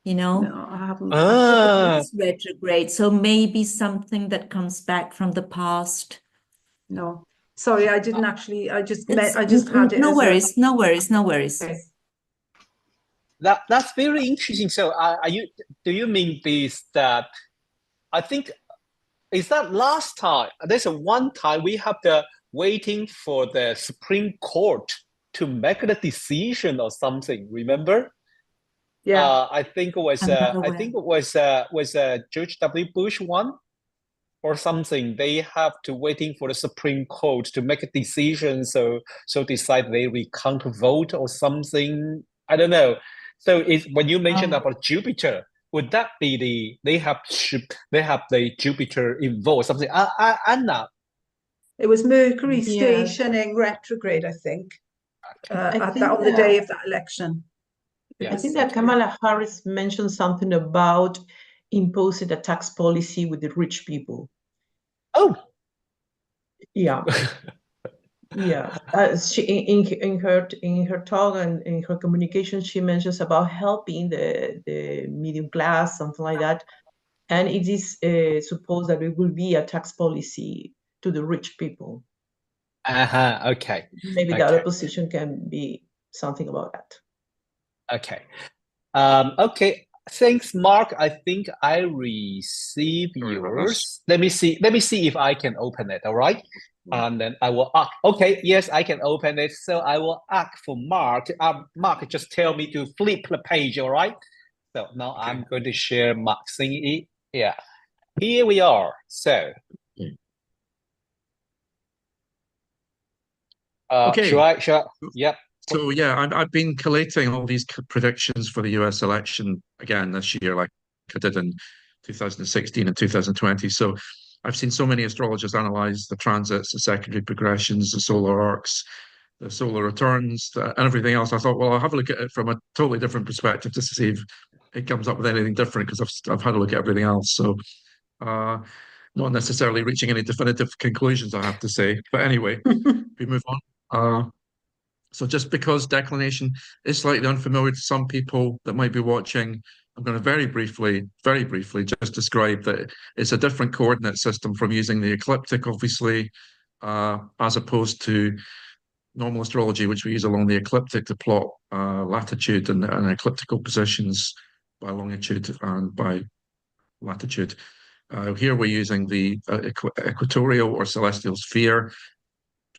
No, I haven't. It's retrograde, so maybe something that comes back from the past. No, sorry, I didn't actually. I just had it. No worries. Okay. That's very interesting. So, do you mean this that I think is that last time? There's one time we have the waiting for the Supreme Court to make the decision or something. Remember? Yeah. I think it was George W. Bush one or something. They have to waiting for the Supreme Court to make a decision. So decide they recount vote or something. I don't know. So when you mentioned about Jupiter, would that be they have the Jupiter involved something? Anna. It was Mercury stationing retrograde, I think, on the day of that election. I think that Kamala Harris mentioned something about imposing a tax policy with the rich people. Oh, yeah, yeah. She in her talk and in her communication, she mentions about helping the medium class, something like that, and it is supposed that it will be a tax policy to the rich people. Okay. Maybe the other position can be something about that. Okay. Okay. Thanks, Mark. I think I received yours. Let me see if I can open it. All right. And then I will ask. Okay, yes, I can open it. So I will ask for Mark. Mark, just tell me to flip the page. All right. So now I'm going to share Mark's thingy. Yeah. Here we are. So. Should I? Yep. So yeah, I've been collating all these predictions for the US election again this year, like I did in 2016 and 2020. So I've seen so many astrologers analyze the transits, the secondary progressions, the solar arcs, the solar returns, and everything else. I thought, well, I'll have a look at it from a totally different perspective just to see if it comes up with anything different, because I've had a look at everything else. So not necessarily reaching any definitive conclusions, I have to say. But anyway, we move on. So just because declination is slightly unfamiliar to some people that might be watching, I'm going to very briefly just describe that it's a different coordinate system from using the ecliptic, obviously, as opposed to normal astrology, which we use along the ecliptic to plot latitude and ecliptical positions by longitude and by latitude. Here we're using the equatorial or celestial sphere.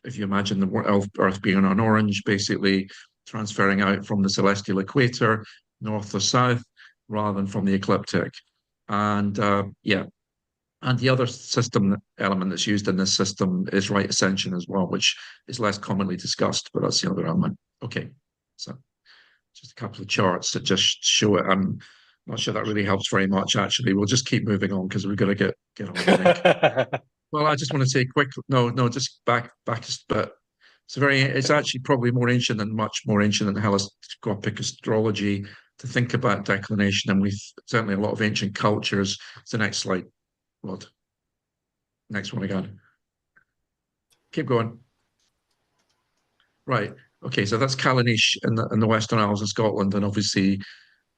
If you imagine the Earth being an orange, basically transferring out from the celestial equator, north or south, rather than from the ecliptic. And and the other system element that's used in this system is right ascension as well, which is less commonly discussed, but that's the other element. Okay, so just a couple of charts that just show it. I'm not sure that really helps very much, actually. We'll just keep moving on because we've got to get on, I think. Well, I just want to say just back, but it's actually probably much more ancient than telescopic astrology to think about declination. And we've certainly a lot of ancient cultures. It's the next slide. What? Next one again. Keep going. Right. Okay, so that's Callanish in the Western Isles of Scotland, and obviously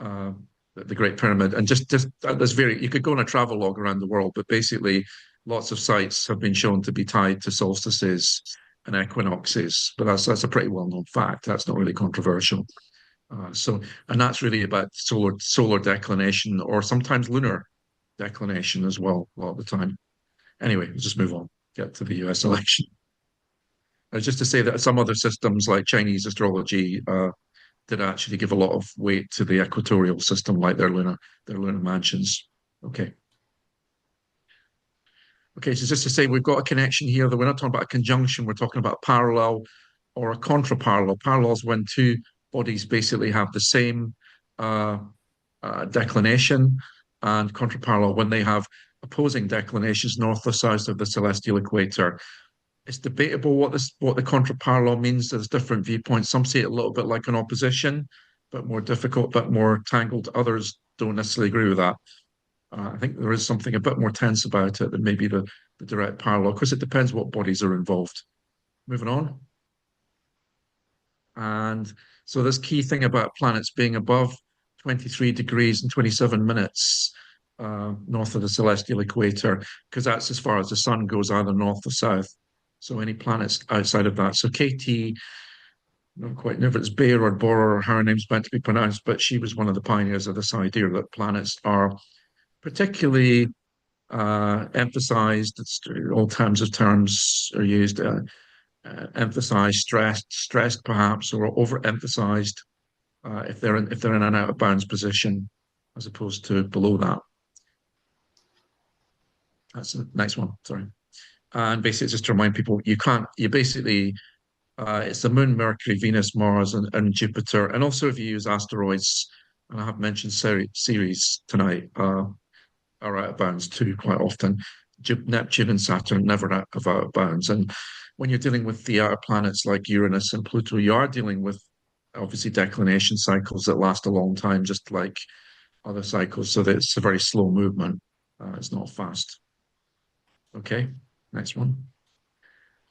the Great Pyramid. And just there's you could go on a travel log around the world, but basically lots of sites have been shown to be tied to solstices and equinoxes. But that's a pretty well-known fact. That's not really controversial. And that's really about solar declination, or sometimes lunar declination as well, a lot of the time. Anyway, we'll just move on, get to the US election. Just to say that some other systems like Chinese astrology did actually give a lot of weight to the equatorial system, like their lunar mansions. Okay. Okay, so just to say we've got a connection here, that we're not talking about a conjunction, we're talking about parallel or a contraparallel. Parallel is when two bodies basically have the same declination, and contraparallel when they have opposing declinations north or south of the celestial equator. It's debatable what the contraparallel means. There's different viewpoints. Some say it a little bit like an opposition, but more difficult, but more tangled. Others don't necessarily agree with that. I think there is something a bit more tense about it than maybe the direct parallel, because it depends what bodies are involved. Moving on. And so this key thing about planets being above 23 degrees and 27 minutes north of the celestial equator, because that's as far as the sun goes, either north or south. So any planets outside of that. So KT, not quite know if it's Bayer or Borer or how her name's meant to be pronounced, but she was one of the pioneers of this idea that planets are particularly emphasized. All terms are used. Emphasized, stressed perhaps, or overemphasized if they're in an out of bounds position, as opposed to below that. That's the next one. Sorry. And basically, just to remind people, you basically, it's the Moon, Mercury, Venus, Mars, and Jupiter. And also, if you use asteroids, and I have mentioned Ceres tonight, are out of bounds too quite often. Neptune and Saturn never out of bounds. And when you're dealing with the outer planets like Uranus and Pluto, you are dealing with obviously declination cycles that last a long time, just like other cycles. So that it's a very slow movement. It's not fast. Okay, next one.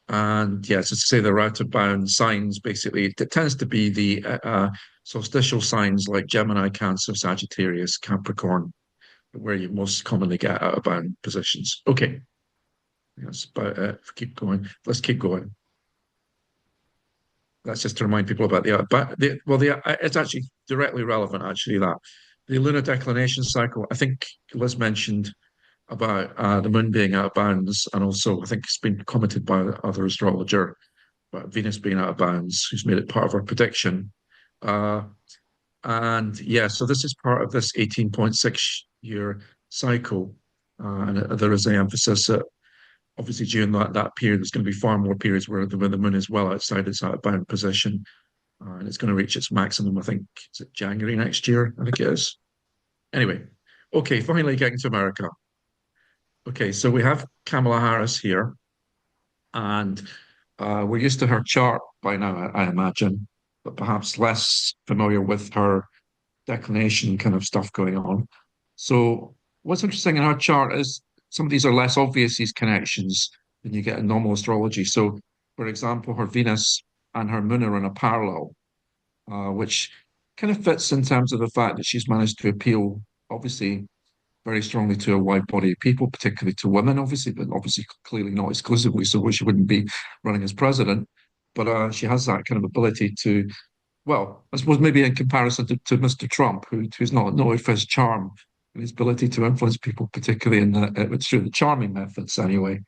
And yes, to say the out of bound signs, basically, it tends to be the solstitial signs like Gemini, Cancer, Sagittarius, Capricorn, where you most commonly get out of bound positions. Okay, that's about it. Keep going. Let's keep going. That's just to remind people about it's actually directly relevant, actually, that the lunar declination cycle. I think Liz mentioned about the moon being out of bounds, and also I think it's been commented by other astrologer about Venus being out of bounds, who's made it part of our prediction. And yeah, so this is part of this 18.6-year cycle, and there is an emphasis that obviously during that period, there's going to be far more periods where the moon is well outside its out of bound position, and it's going to reach its maximum. I think is it January next year? I think it is. Anyway, okay, finally getting to America. Okay, so we have Kamala Harris here, and we're used to her chart by now, I imagine, but perhaps less familiar with her declination kind of stuff going on. So what's interesting in her chart is some of these are less obvious, these connections, than you get in normal astrology. So, for example, her Venus and her Moon are in a parallel, which kind of fits in terms of the fact that she's managed to appeal, obviously, very strongly to a wide body of people, particularly to women, obviously, but obviously clearly not exclusively, so she wouldn't be running as president. But she has that kind of ability to, well, I suppose maybe in comparison to Mr. Trump, who's not noted for his charm and his ability to influence people, particularly through the charming methods anyway.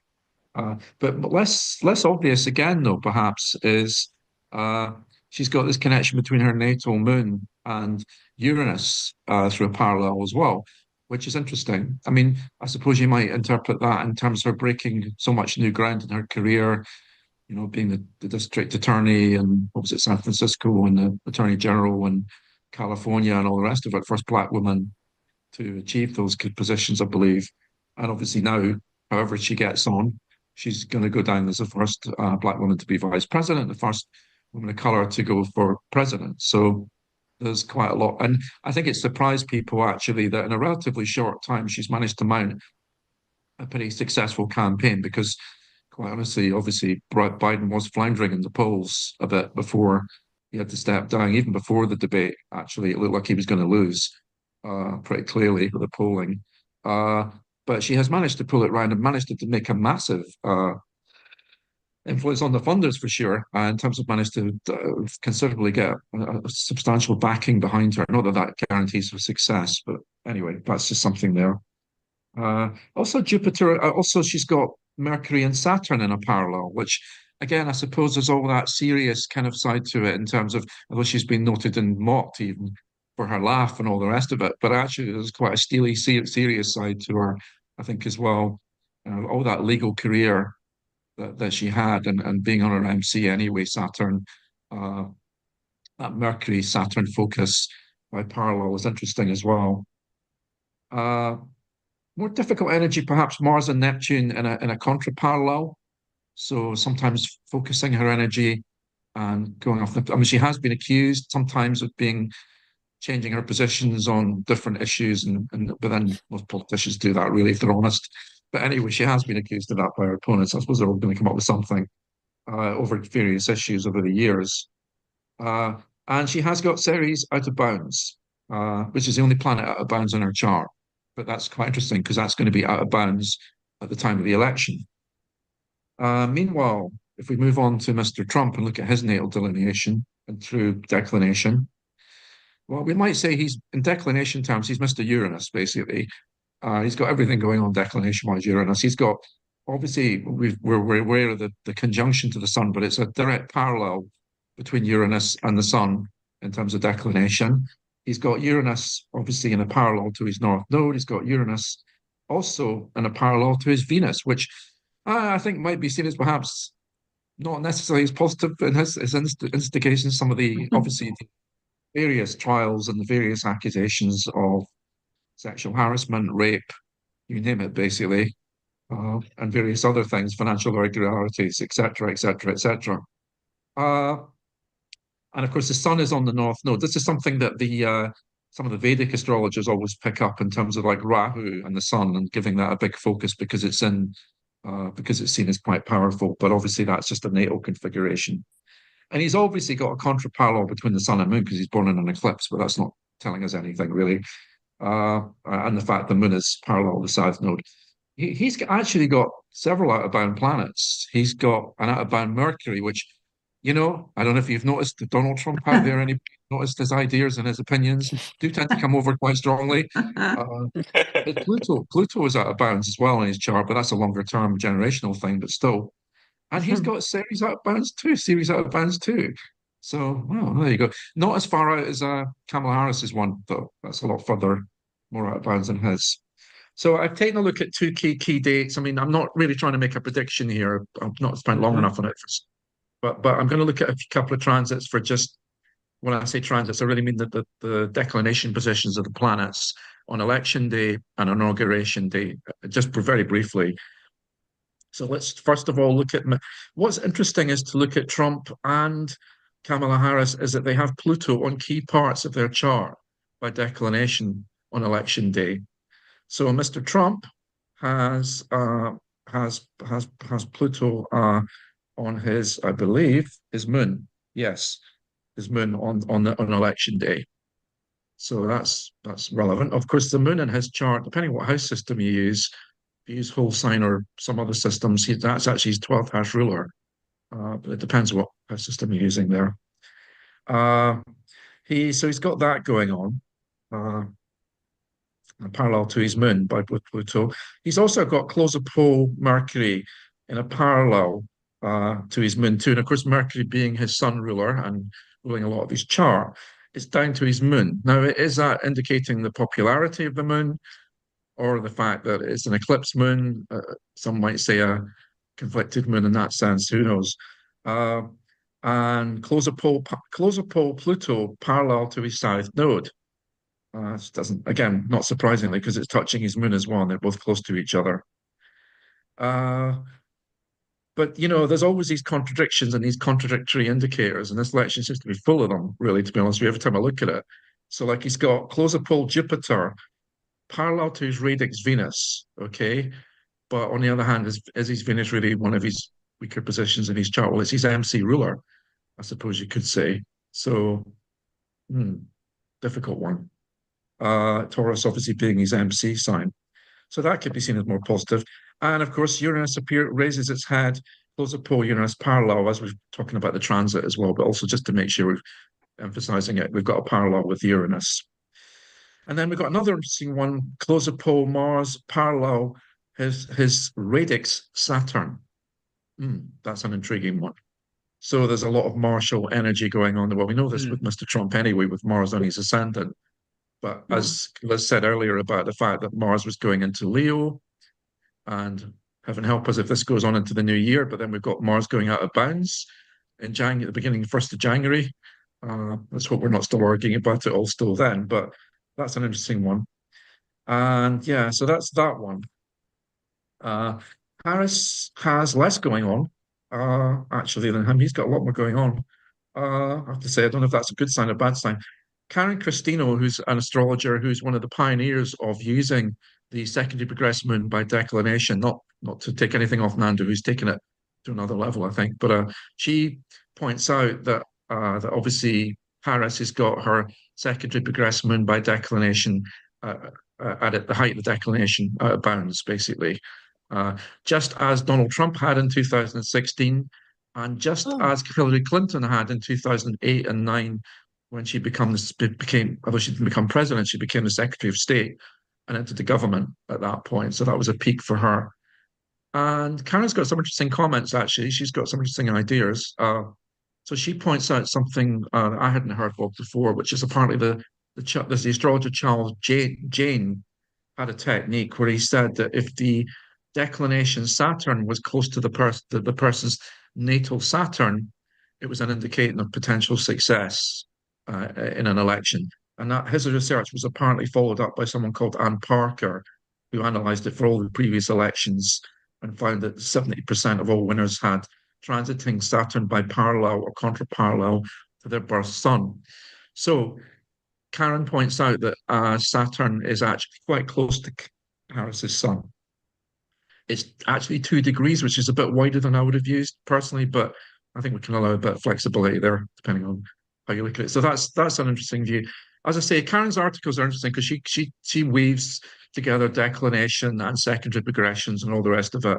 But less obvious again, though, perhaps, is she's got this connection between her natal moon and Uranus through a parallel as well, which is interesting. I mean, I suppose you might interpret that in terms of her breaking so much new ground in her career, you know, being the district attorney and what was it, San Francisco, and the attorney general in California and all the rest of it, first black woman to achieve those good positions, I believe. And obviously now, however she gets on, she's going to go down as the first black woman to be vice president, the first woman of color to go for president. So there's quite a lot. And I think it surprised people, actually, that in a relatively short time, she's managed to mount a pretty successful campaign, because quite honestly, obviously, Biden was floundering in the polls a bit before he had to step down. Even before the debate, actually, it looked like he was going to lose pretty clearly with the polling. But she has managed to pull it round and managed to make a massive influence on the funders for sure, in terms of managed to considerably get a substantial backing behind her. Not that that guarantees her success, but anyway, that's just something there. Also, Jupiter, also she's got Mercury and Saturn in a parallel, which again, I suppose there's all that serious kind of side to it in terms of, although she's been noted and mocked even for her laugh and all the rest of it, but actually there's quite a steely, serious side to her, I think, as well. All that legal career that she had and being on her MC anyway, Saturn, that Mercury Saturn focus by parallel is interesting as well. More difficult energy, perhaps Mars and Neptune in a contra-parallel. So sometimes focusing her energy and going off I mean, she has been accused sometimes of changing her positions on different issues, but then most politicians do that really, if they're honest. But anyway, she has been accused of that by her opponents. I suppose they're all going to come up with something over various issues over the years. And she has got Ceres out of bounds, which is the only planet out of bounds in her chart. But that's quite interesting because that's going to be out of bounds at the time of the election. Meanwhile, if we move on to Mr. Trump and look at his natal delineation and through declination, well, we might say he's, in declination terms, he's Mr. Uranus, basically. He's got everything going on declination-wise, Uranus. He's got, obviously, we're aware of the conjunction to the sun, but it's a direct parallel between Uranus and the sun in terms of declination. He's got Uranus, obviously, in a parallel to his north node. He's got Uranus also in a parallel to his Venus, which I think might be seen as perhaps not necessarily as positive in his instigations. Some of the, obviously, the various trials and the various accusations of sexual harassment, rape, you name it, basically, and various other things, financial irregularities, etc., etc., etc. And of course, the sun is on the north node. This is something that some of the Vedic astrologers always pick up in terms of like Rahu and the sun and giving that a big focus because it's seen as quite powerful. But obviously, that's just a natal configuration. And he's obviously got a contra-parallel between the sun and moon because he's born in an eclipse, but that's not telling us anything really. And the fact the moon is parallel to the south node. He's actually got several out-of-bound planets. He's got an out-of-bound Mercury, which, I don't know if you've noticed Donald Trump out there, anybody noticed his ideas and his opinions do tend to come over quite strongly. Pluto is out of bounds as well in his chart, but that's a longer-term generational thing, but still. And he's got Ceres out of bounds too. So, well, there you go. Not as far out as Kamala Harris's one, though. That's a lot further, more out of bounds than his. So I've taken a look at two key dates. I mean, I'm not really trying to make a prediction here. I've not spent long enough on it. But I'm going to look at a couple of transits for just, when I say transits, I really mean the declination positions of the planets on election day and inauguration day, just very briefly. So let's first of all look at, what's interesting is to look at Trump and Kamala Harris is that they have Pluto on key parts of their chart by declination on election day. So Mr. Trump has Pluto on his, I believe, his moon. Yes, his moon on election day. So that's relevant. Of course, the moon in his chart, depending on what house system you use, if you use whole sign or some other systems, that's actually his 12th house ruler. But it depends what house system you're using there. He's got that going on. Parallel to his moon with Pluto. He's also got closer pole Mercury in a parallel to his moon too. And of course, Mercury being his sun ruler and ruling a lot of his chart, it's down to his moon. Now, is that indicating the popularity of the moon or the fact that it's an eclipse moon? Some might say a conflicted moon in that sense, who knows? And closer pole Pluto parallel to his south node. It doesn't, again, not surprisingly, because it's touching his moon as well, and they're both close to each other. But, there's always these contradictions and these contradictory indicators, and this election seems to be full of them, really, to be honest with you, every time I look at it. So, like, he's got closer pole Jupiter parallel to his radix Venus, okay? But on the other hand, is his Venus really one of his weaker positions in his chart? Well, it's his MC ruler, I suppose you could say. So, difficult one. Taurus obviously being his MC sign. So that could be seen as more positive. And of course, Uranus raises its head, close of pole Uranus parallel, as we're talking about the transit as well, but also just to make sure we're emphasizing it, we've got a parallel with Uranus. And then we've got another interesting one, close of pole Mars parallel his radix Saturn. That's an intriguing one. So there's a lot of martial energy going on. Well, we know this with Mr. Trump anyway, with Mars on his ascendant. But as Liz said earlier about the fact that Mars was going into Leo, and heaven help us if this goes on into the new year, but then we've got Mars going out of bounds in January, the beginning, 1st of January. Let's hope we're not still arguing about it all still then, but that's an interesting one. And yeah, so that's that one. Harris has less going on, actually, than him. He's got a lot more going on. I have to say, I don't know if that's a good sign or bad sign. Karen Christino, who's an astrologer, who's one of the pioneers of using the secondary progressed moon by declination, not to take anything off Nando, who's taken it to another level, I think, but she points out that that obviously Harris has got her secondary progressed moon by declination at the height of the declination bounds, basically. Just as Donald Trump had in 2016, and just as Hillary Clinton had in 2008 and 9, when she although she didn't become president, she became the Secretary of State and entered the government at that point. So that was a peak for her. And Karen's got some interesting comments, actually. She's got some interesting ideas. So she points out something that I hadn't heard of before, which is apparently the astrologer Charles Jane had a technique where he said that if the declination Saturn was close to the person's natal Saturn, it was an indication of potential success in an election. And that his research was apparently followed up by someone called Anne Parker, who analysed it for all the previous elections and found that 70% of all winners had transiting Saturn by parallel or contra-parallel to their birth sun. So Karen points out that Saturn is actually quite close to Harris's sun. It's actually 2 degrees, which is a bit wider than I would have used personally, but I think we can allow a bit of flexibility there, depending on how you look at it. So that's an interesting view. As I say, Karen's articles are interesting because she weaves together declination and secondary progressions and all the rest of it.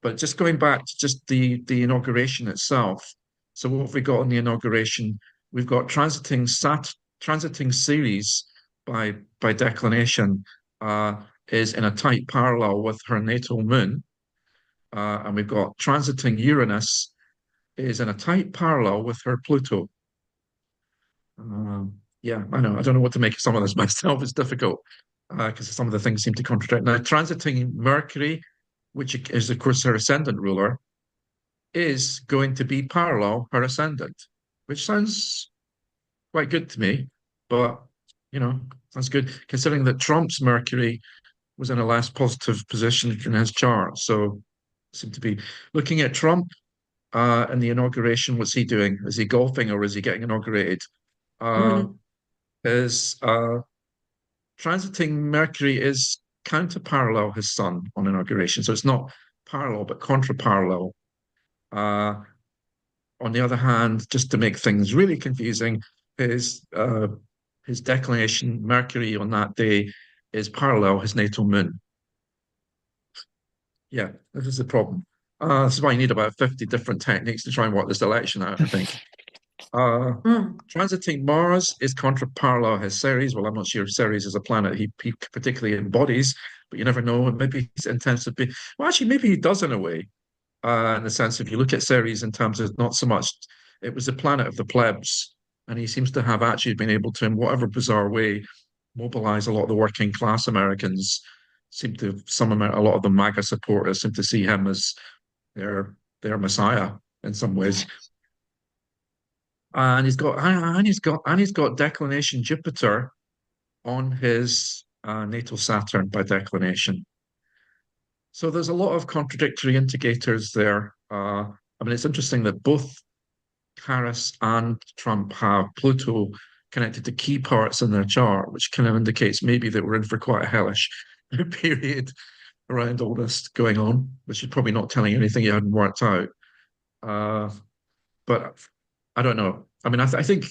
But just going back to just the inauguration itself. So what have we got on the inauguration? We've got transiting Ceres by declination is in a tight parallel with her natal moon. And we've got transiting Uranus is in a tight parallel with her Pluto. Yeah, I know. I don't know what to make of some of this myself. It's difficult because some of the things seem to contradict. Now, transiting Mercury, which is, of course, her ascendant ruler, is going to be parallel her ascendant, which sounds quite good to me. But, that's good, considering that Trump's Mercury was in a less positive position in his chart. So, seem to be looking at Trump in the inauguration. What's he doing? Is he golfing or is he getting inaugurated? Is transiting Mercury is counter-parallel his sun on inauguration. So it's not parallel, but contra-parallel. On the other hand, just to make things really confusing, his declination Mercury on that day is parallel his natal moon. Yeah, this is the problem. This is why you need about 50 different techniques to try and work this election out, I think. Transiting Mars is contra-parallel his Ceres. Well, I'm not sure if Ceres is a planet he particularly embodies, but you never know. Maybe he's intends to be. Well, actually, maybe he does in a way, in the sense if you look at Ceres in terms of not so much, it was the planet of the plebs, and he seems to have actually been able to, in whatever bizarre way, mobilize a lot of the working class Americans. A lot of the MAGA supporters seem to see him as their messiah in some ways. And he's got declination Jupiter on his natal Saturn by declination. So there's a lot of contradictory indicators there. It's interesting that both Harris and Trump have Pluto connected to key parts in their chart, which kind of indicates maybe that we're in for quite a hellish period around all this going on, which is probably not telling you anything you hadn't worked out. But I don't know. I mean, I think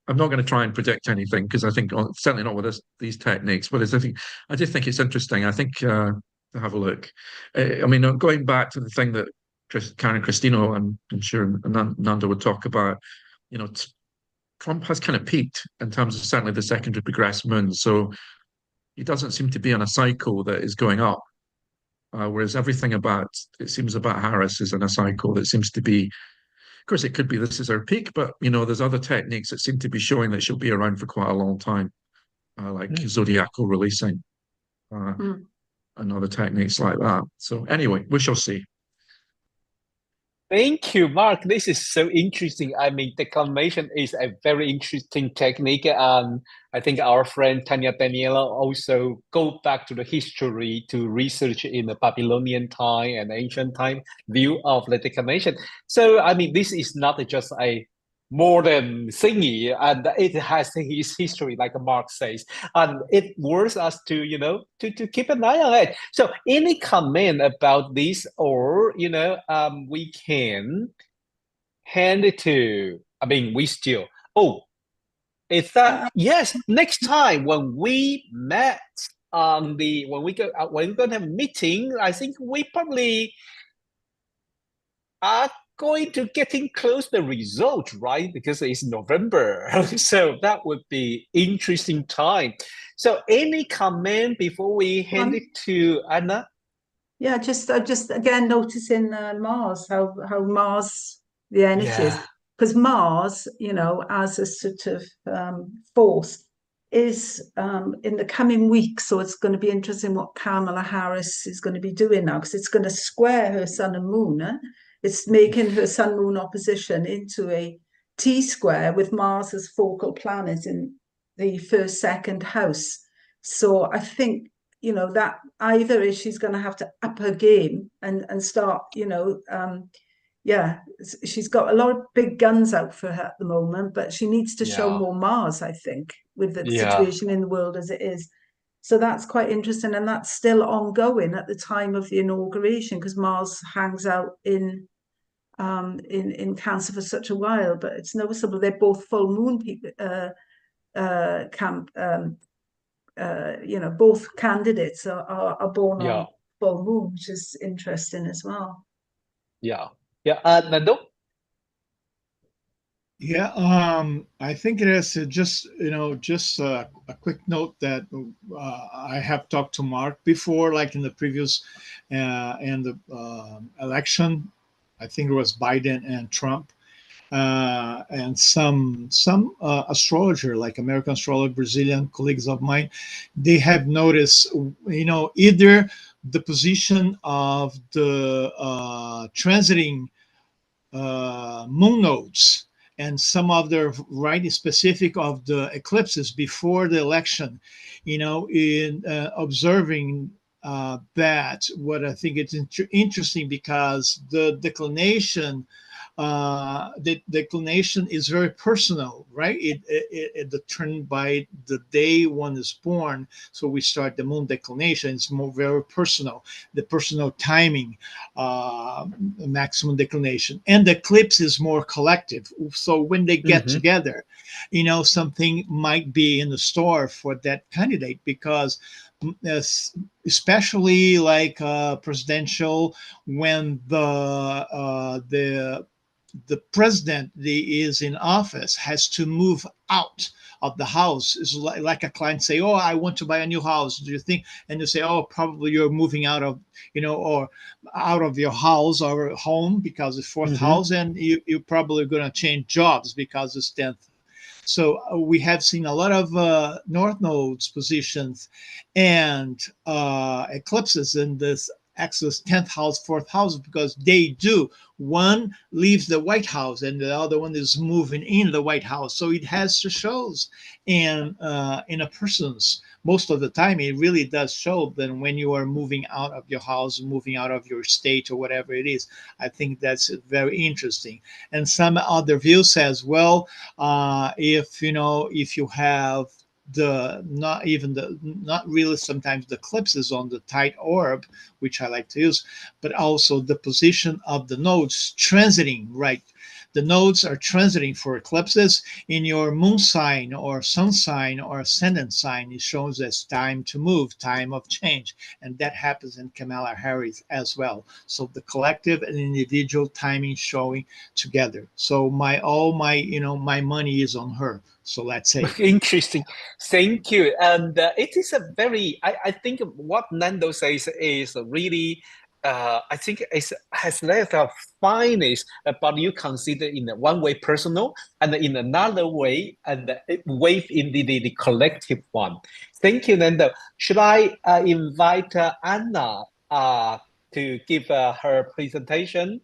I'm not going to try and predict anything because I think certainly not with these techniques. But I just think it's interesting. I think to have a look. I mean, going back to the thing that Karen Christino and I'm sure Nanda would talk about, Trump has kind of peaked in terms of certainly the secondary progressed moon. So he doesn't seem to be on a cycle that is going up. Whereas everything it seems about Harris is in a cycle that seems to be, of course, it could be this is her peak, but there's other techniques that seem to be showing that she'll be around for quite a long time, like zodiacal releasing and other techniques like that. So anyway, we shall see. Thank you, Mark. This is so interesting. I mean, declination is a very interesting technique. And I think our friend Tanya Daniela also go back to the history to research in the Babylonian time and ancient time view of the declination. So, I mean, this is not just a modern thingy, and it has its history, like Mark says, and it worth us to to keep an eye on it. So any comment about this, or we can hand it to, I mean, we still, is that yes, next time when we met on when we're going to have a meeting, I think we probably are going to getting close the result, right? Because it's November. So that would be interesting time. So any comment before we hand it to Anna? Yeah, just again noticing Mars, how Mars, the energy is. Because Mars, as a sort of force, is in the coming weeks. So it's going to be interesting what Kamala Harris is going to be doing now, because it's going to square her sun and moon. It's making her sun-moon opposition into a T-square with Mars as focal planet in the first, second house. So I think, that either is she's going to have to up her game and start, she's got a lot of big guns out for her at the moment, but she needs to show more Mars, I think, with the situation in the world as it is. So that's quite interesting, and that's still ongoing at the time of the inauguration, because Mars hangs out in Cancer for such a while. But it's noticeable they're both full moon people. Both candidates are born on full moon, which is interesting as well. Nando? I think it is just a quick note that I have talked to Mark before, like in the previous election. I think it was Biden and Trump, and some astrologer, like American astrologer, Brazilian colleagues of mine, they have noticed, either the position of the transiting moon nodes and some of the specific of the eclipses before the election, in observing that. What I think it's interesting, because the declination is very personal, right? It determined by the day one is born. So we start the moon declination. It's very personal, the personal timing, maximum declination, and the eclipse is more collective. So when they get together, something might be in the store for that candidate, because especially like presidential, when the president is in office, has to move out of the house. It's like a client say, "Oh, I want to buy a new house. Do you think?" And you say, "Oh, probably you're moving out of, or out of your house or home, because it's fourth house, and you're probably going to change jobs because it's 10th." So we have seen a lot of north nodes positions and eclipses in this axis, 10th house, 4th house, because they do. One leaves the White House and the other one is moving in the White House. So it has to shows in a person's, most of the time, it really does show that when you are moving out of your house, moving out of your state or whatever it is. I think that's very interesting. And some other view says, well, if you have not really sometimes the eclipses on the tight orb, which I like to use, but also the position of the nodes transiting, right? The nodes are transiting for eclipses in your moon sign or sun sign or ascendant sign. It shows as time to move, time of change. And that happens in Kamala Harris as well. So the collective and individual timing showing together. So all my money is on her. So let's say. Interesting. Thank you. And it is a very, I think what Nando says is really, I think it has left of finest, but you consider in one way personal and in another way, and wave in the collective one. Thank you, Nando. Should I invite Anna to give her presentation?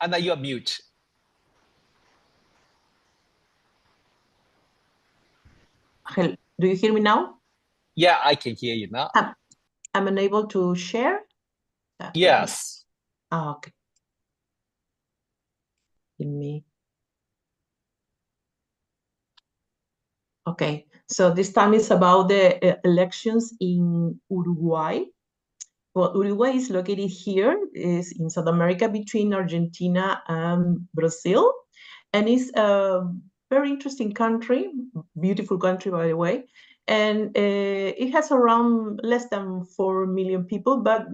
Anna, you are mute. Do you hear me now? Yeah, I can hear you now. I'm unable to share? Yes. Okay. Give me. Okay, so this time is about the elections in Uruguay. Well, Uruguay is located here, is in South America between Argentina and Brazil. And it's a very interesting country, beautiful country, by the way. And it has around less than 4 million people, but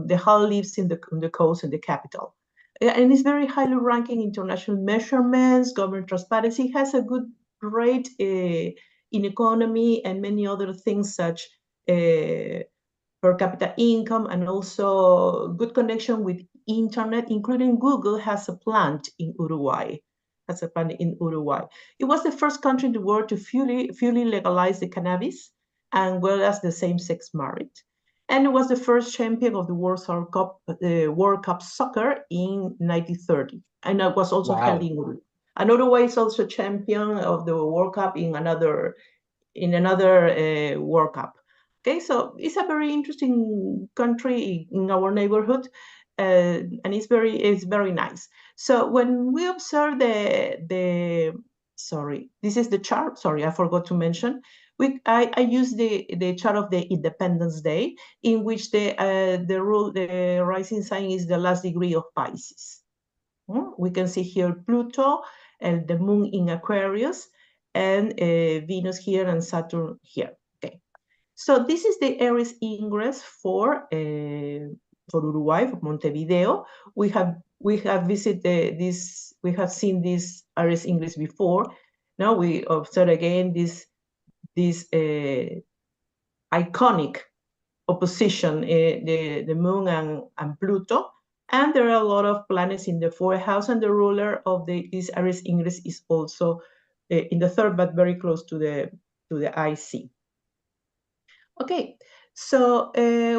the whole lives in the coast and the capital. And it's very highly ranking international measurements, government transparency, has a good rate in economy and many other things such per capita income, and also good connection with internet, including Google has a plant in Uruguay. It was the first country in the world to fully legalize the cannabis, and well as the same-sex marriage. And it was the first champion of the World Cup soccer in 1930. And it was also held in Uruguay. And Uruguay is also champion of the World Cup in another World Cup. Okay, so it's a very interesting country in our neighborhood, and it's very nice. So when we observe sorry, this is the chart. Sorry, I forgot to mention. I use the chart of the Independence Day, in which the rising sign is the last degree of Pisces. We can see here Pluto and the moon in Aquarius, and Venus here and Saturn here. Okay, so this is the Aries ingress for Uruguay, for Montevideo. We have visited this. We have seen this Aries ingress before. Now we observe again this iconic opposition, the moon and Pluto. And there are a lot of planets in the fourth house, and the ruler of this Aries ingress is also in the third, but very close to the IC. Okay, so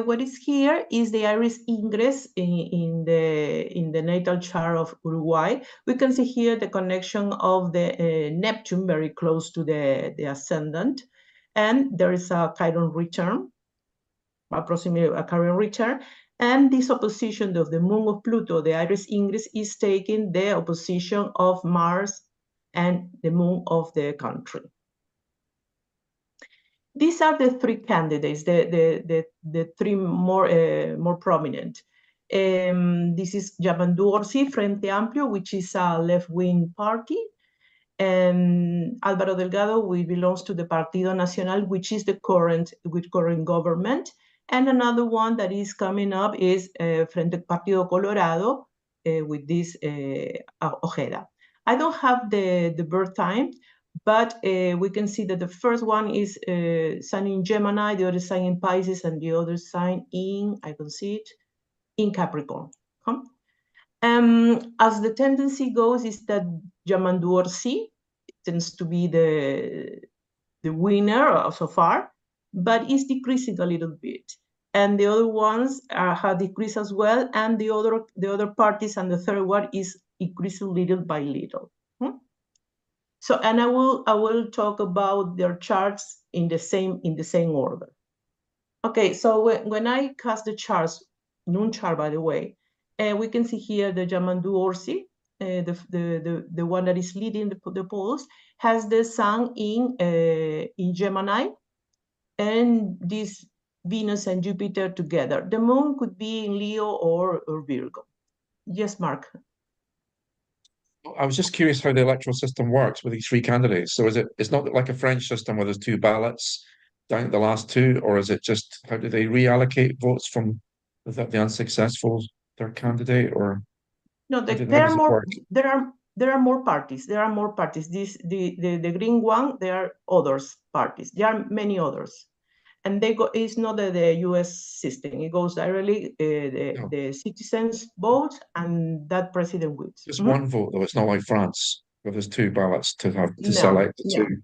what is here is the Aries ingress in the natal chart of Uruguay. We can see here the connection of the Neptune very close to the ascendant, and there is a Chiron return, approximately a Chiron return. And this opposition of the moon of Pluto, the Aries ingress, is taking the opposition of Mars and the moon of the country. These are the three candidates, the three more prominent. This is Yamandu Orsi, Frente Amplio, which is a left-wing party. And Álvaro Delgado, which belongs to the Partido Nacional, which is the current government. And another one that is coming up is Frente Partido Colorado, with this Ojeda. I don't have the birth time, but we can see that the first one is sign in Gemini, the other sign in Pisces, and the other sign in, I can see it, in Capricorn. As the tendency goes is that Yamandu Orsi tends to be the winner so far, but is decreasing a little bit. And the other ones have decreased as well, and the other parties, and the third one is increasing little by little. So, and I will talk about their charts in the same order. Okay, so when I cast the charts, noon chart, by the way, we can see here the Yamandu Orsi the one that is leading the polls, has the sun in Gemini, and this Venus and Jupiter together. The moon could be in Leo or Virgo. Yes, Mark. I was just curious how the electoral system works with these three candidates. So it's not like a French system where there's two ballots down at the last two, or is it just how do they reallocate votes from the unsuccessful their candidate, or no, how does it work? There are more parties. There are more parties. The green one, there are others parties. There are many others. And they go. It's not the U.S. system. It goes directly. The citizens vote, and that president wins. Just one vote, though. It's not like France, where there's two ballots to select the two.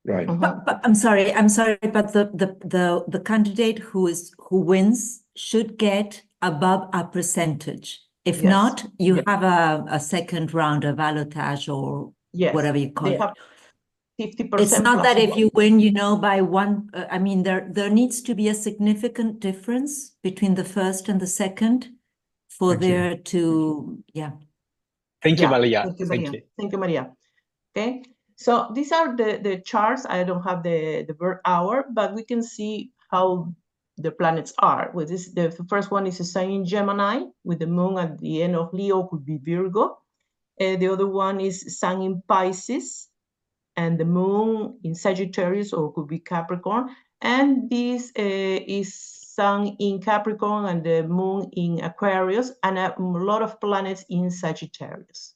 Right. But I'm sorry, but the candidate who wins should get above a percentage. If not, you have a second round of ballotage or whatever you call it. 50%. It's not that if you win, by one. I mean, there needs to be a significant difference between the first and the second for there to, Thank you, Maria. Thank you, Maria. Okay, so these are the charts. I don't have the birth hour, but we can see how the planets are. With this, the first one is a sign in Gemini with the moon at the end of Leo, could be Virgo. The other one is sun in Pisces, and the moon in Sagittarius, or could be Capricorn. And this is sun in Capricorn and the moon in Aquarius, and a lot of planets in Sagittarius.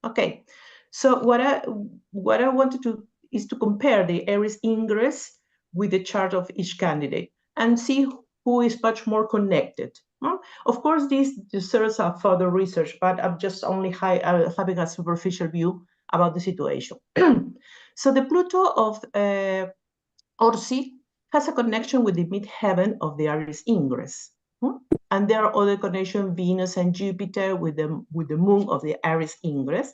Okay, so what I wanted to is to compare the Aries ingress with the chart of each candidate and see who is much more connected. Of course, this deserves a further research, but I'm just only having a superficial view about the situation. So the Pluto of Orsi has a connection with the midheaven of the Aries ingress. And there are other connections, Venus and Jupiter with the moon of the Aries ingress,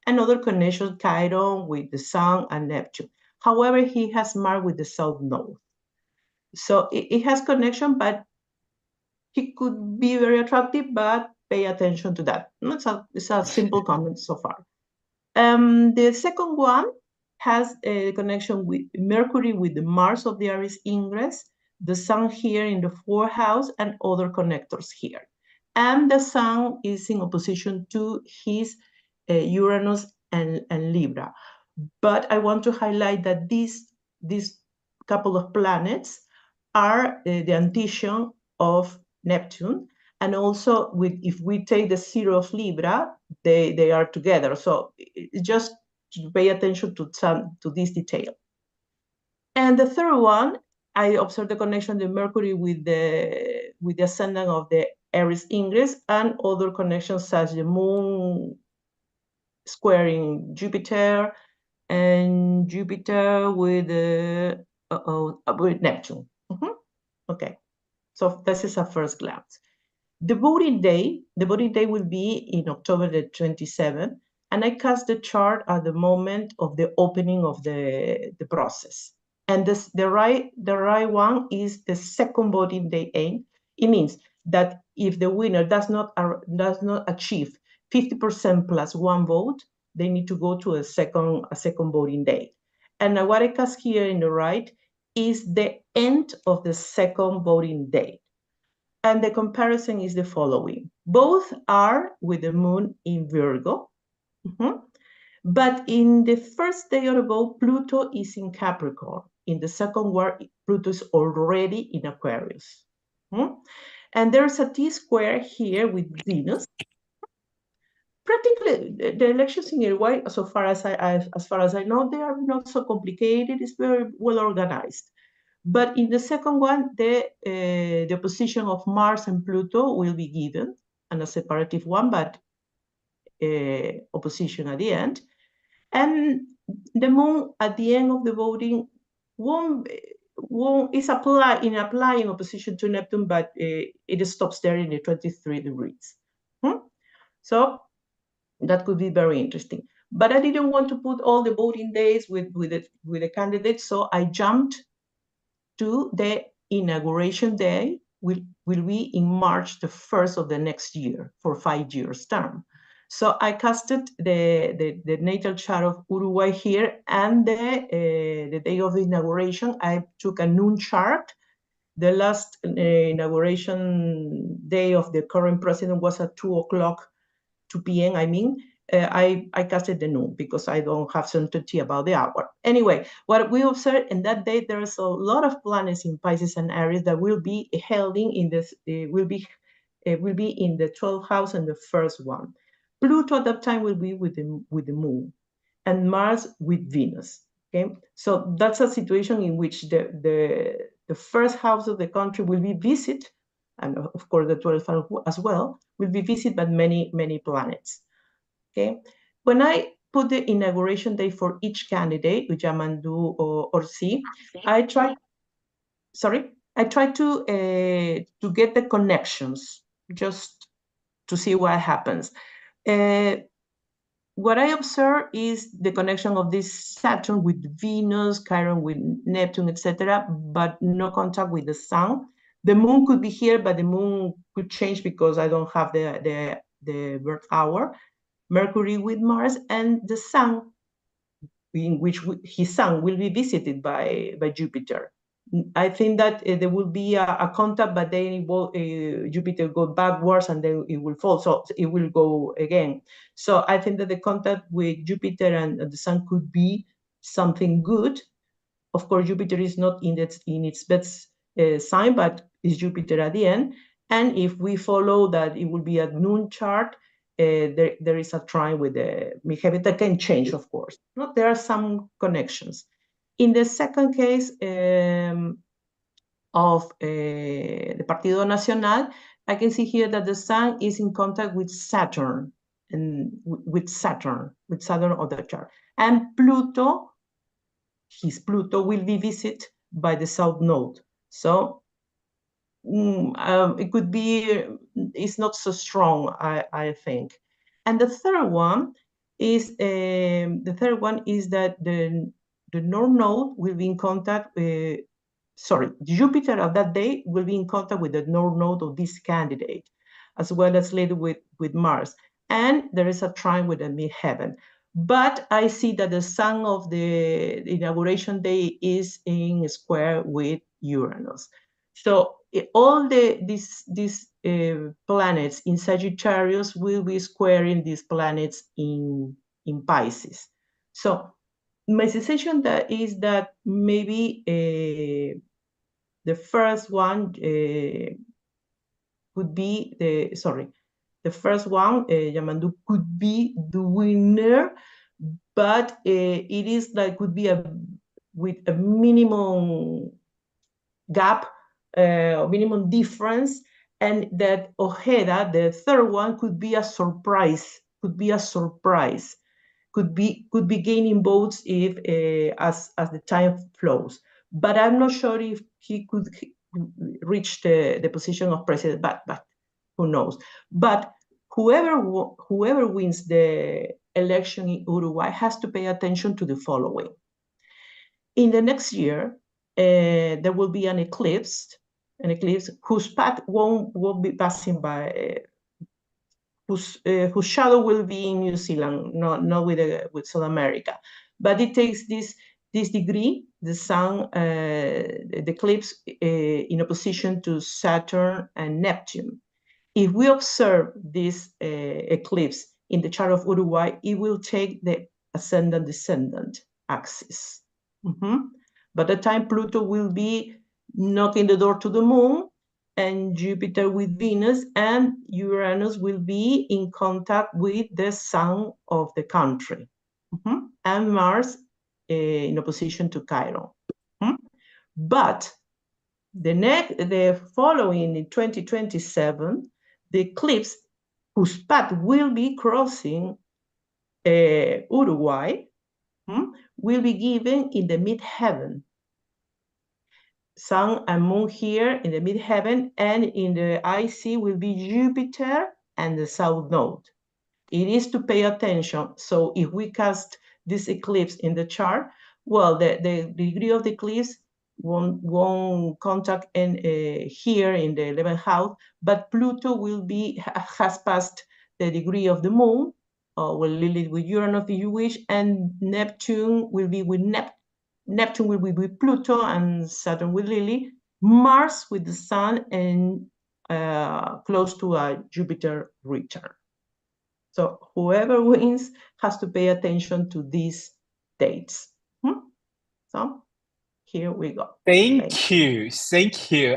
and other connections, Chiron with the Sun and Neptune. However, he has Mars with the South Node. So it has connection, but he could be very attractive, but pay attention to that. It's a simple comment so far. The second one has a connection with Mercury with the Mars of the Aries ingress, the Sun here in the fourth house, and other connectors here. And the Sun is in opposition to his Uranus and Libra. But I want to highlight that these couple of planets are the antition of Neptune, and also if we take the zero of Libra, they are together. So just pay attention to this detail. And the third one, I observed the connection of Mercury with the ascendant of the Aries ingress, and other connections such as the moon squaring Jupiter, and Jupiter with Neptune. Okay, so this is a first glance. The voting day will be in October the 27th, and I cast the chart at the moment of the opening of the process. And the right one is the second voting day aim. It means that if the winner does not achieve 50% plus one vote, they need to go to a second voting day. And what I cast here in the right is the end of the second voting day. And the comparison is the following. Both are with the moon in Virgo. But in the first day of the vote, Pluto is in Capricorn. In the second one, Pluto is already in Aquarius. And there's a T-square here with Venus. Practically, the elections in Uruguay, as far as I know, they are not so complicated. It's very well organized. But in the second one, the position of Mars and Pluto will be given, and a separative one, but opposition at the end. And the moon at the end of the voting is applying opposition to Neptune, but it stops there in the 23 degrees. So that could be very interesting. But I didn't want to put all the voting days with the candidates, so I jumped to the inauguration day, will be in March the 1st of the next year for 5 years term. So I casted the natal chart of Uruguay here, and the day of the inauguration, I took a noon chart. The last inauguration day of the current president was at 2 p.m. I mean, I casted the noon because I don't have certainty about the hour. Anyway, what we observed in that day, there is a lot of planets in Pisces and Aries that will be holding in this, will be in the 12th house and the first one. Pluto at that time will be with the moon, and Mars with Venus. Okay, so that's a situation in which the first house of the country will be visited, and of course the 12th house as well will be visited by many planets. Okay, when I put the inauguration day for each candidate, which Yamandu or C, I try to get the connections just to see what happens. What I observe is the connection of this Saturn with Venus, Chiron with Neptune, etc., but no contact with the Sun. The Moon could be here, but the Moon could change because I don't have the birth hour. Mercury with Mars, and the Sun, in which his Sun will be visited by Jupiter. I think that there will be a contact, but then Jupiter go backwards and then it will fall. So it will go again. So I think that the contact with Jupiter and the Sun could be something good. Of course, Jupiter is not in its best sign, but is Jupiter at the end. And if we follow that, it will be a noon chart. There is a trine with the midheaven that can change, of course. No, there are some connections. In the second case of the Partido Nacional, I can see here that the Sun is in contact with Saturn, and with Saturn on the chart. And Pluto, his Pluto will be visited by the South Node. So it could be, it's not so strong, I think. And the third one is that the North Node will be in contact. Jupiter at that day will be in contact with the North Node of this candidate, as well as later with Mars. And there is a trine with the midheaven. But I see that the Sun of the inauguration day is in square with Uranus. So all these planets in Sagittarius will be squaring these planets in Pisces. So my sensation is that maybe the first one could be the first one, Yamandu, could be the winner, but it is like could be with a minimum gap, minimum difference, and that Ojeda, the third one, could be a surprise. Could be gaining votes if as the time flows. But I'm not sure if he could reach the position of president. But who knows? But whoever wins the election in Uruguay has to pay attention to the following. In the next year, there will be an eclipse whose path won't be passing by, whose shadow will be in New Zealand, not with South America. But it takes this degree, the Sun, the eclipse, in opposition to Saturn and Neptune. If we observe this eclipse in the chart of Uruguay, it will take the ascendant-descendant axis. By the time Pluto will be knocking the door to the moon, and Jupiter with Venus, and Uranus will be in contact with the Sun of the country, and Mars in opposition to Chiron. But the following in 2027, the eclipse, whose path will be crossing Uruguay, will be given in the midheaven. Sun and Moon here in the midheaven, and in the IC will be Jupiter and the South Node. It is to pay attention. So if we cast this eclipse in the chart, well, the degree of the eclipse won't contact here in the 11th house, but Pluto has passed the degree of the Moon, with Lilith with Uranus, if you wish, and Neptune will be with Neptune will be with Pluto, and Saturn with Lilith, Mars with the Sun, and close to a Jupiter return. So whoever wins has to pay attention to these dates. So here we go. Thank you.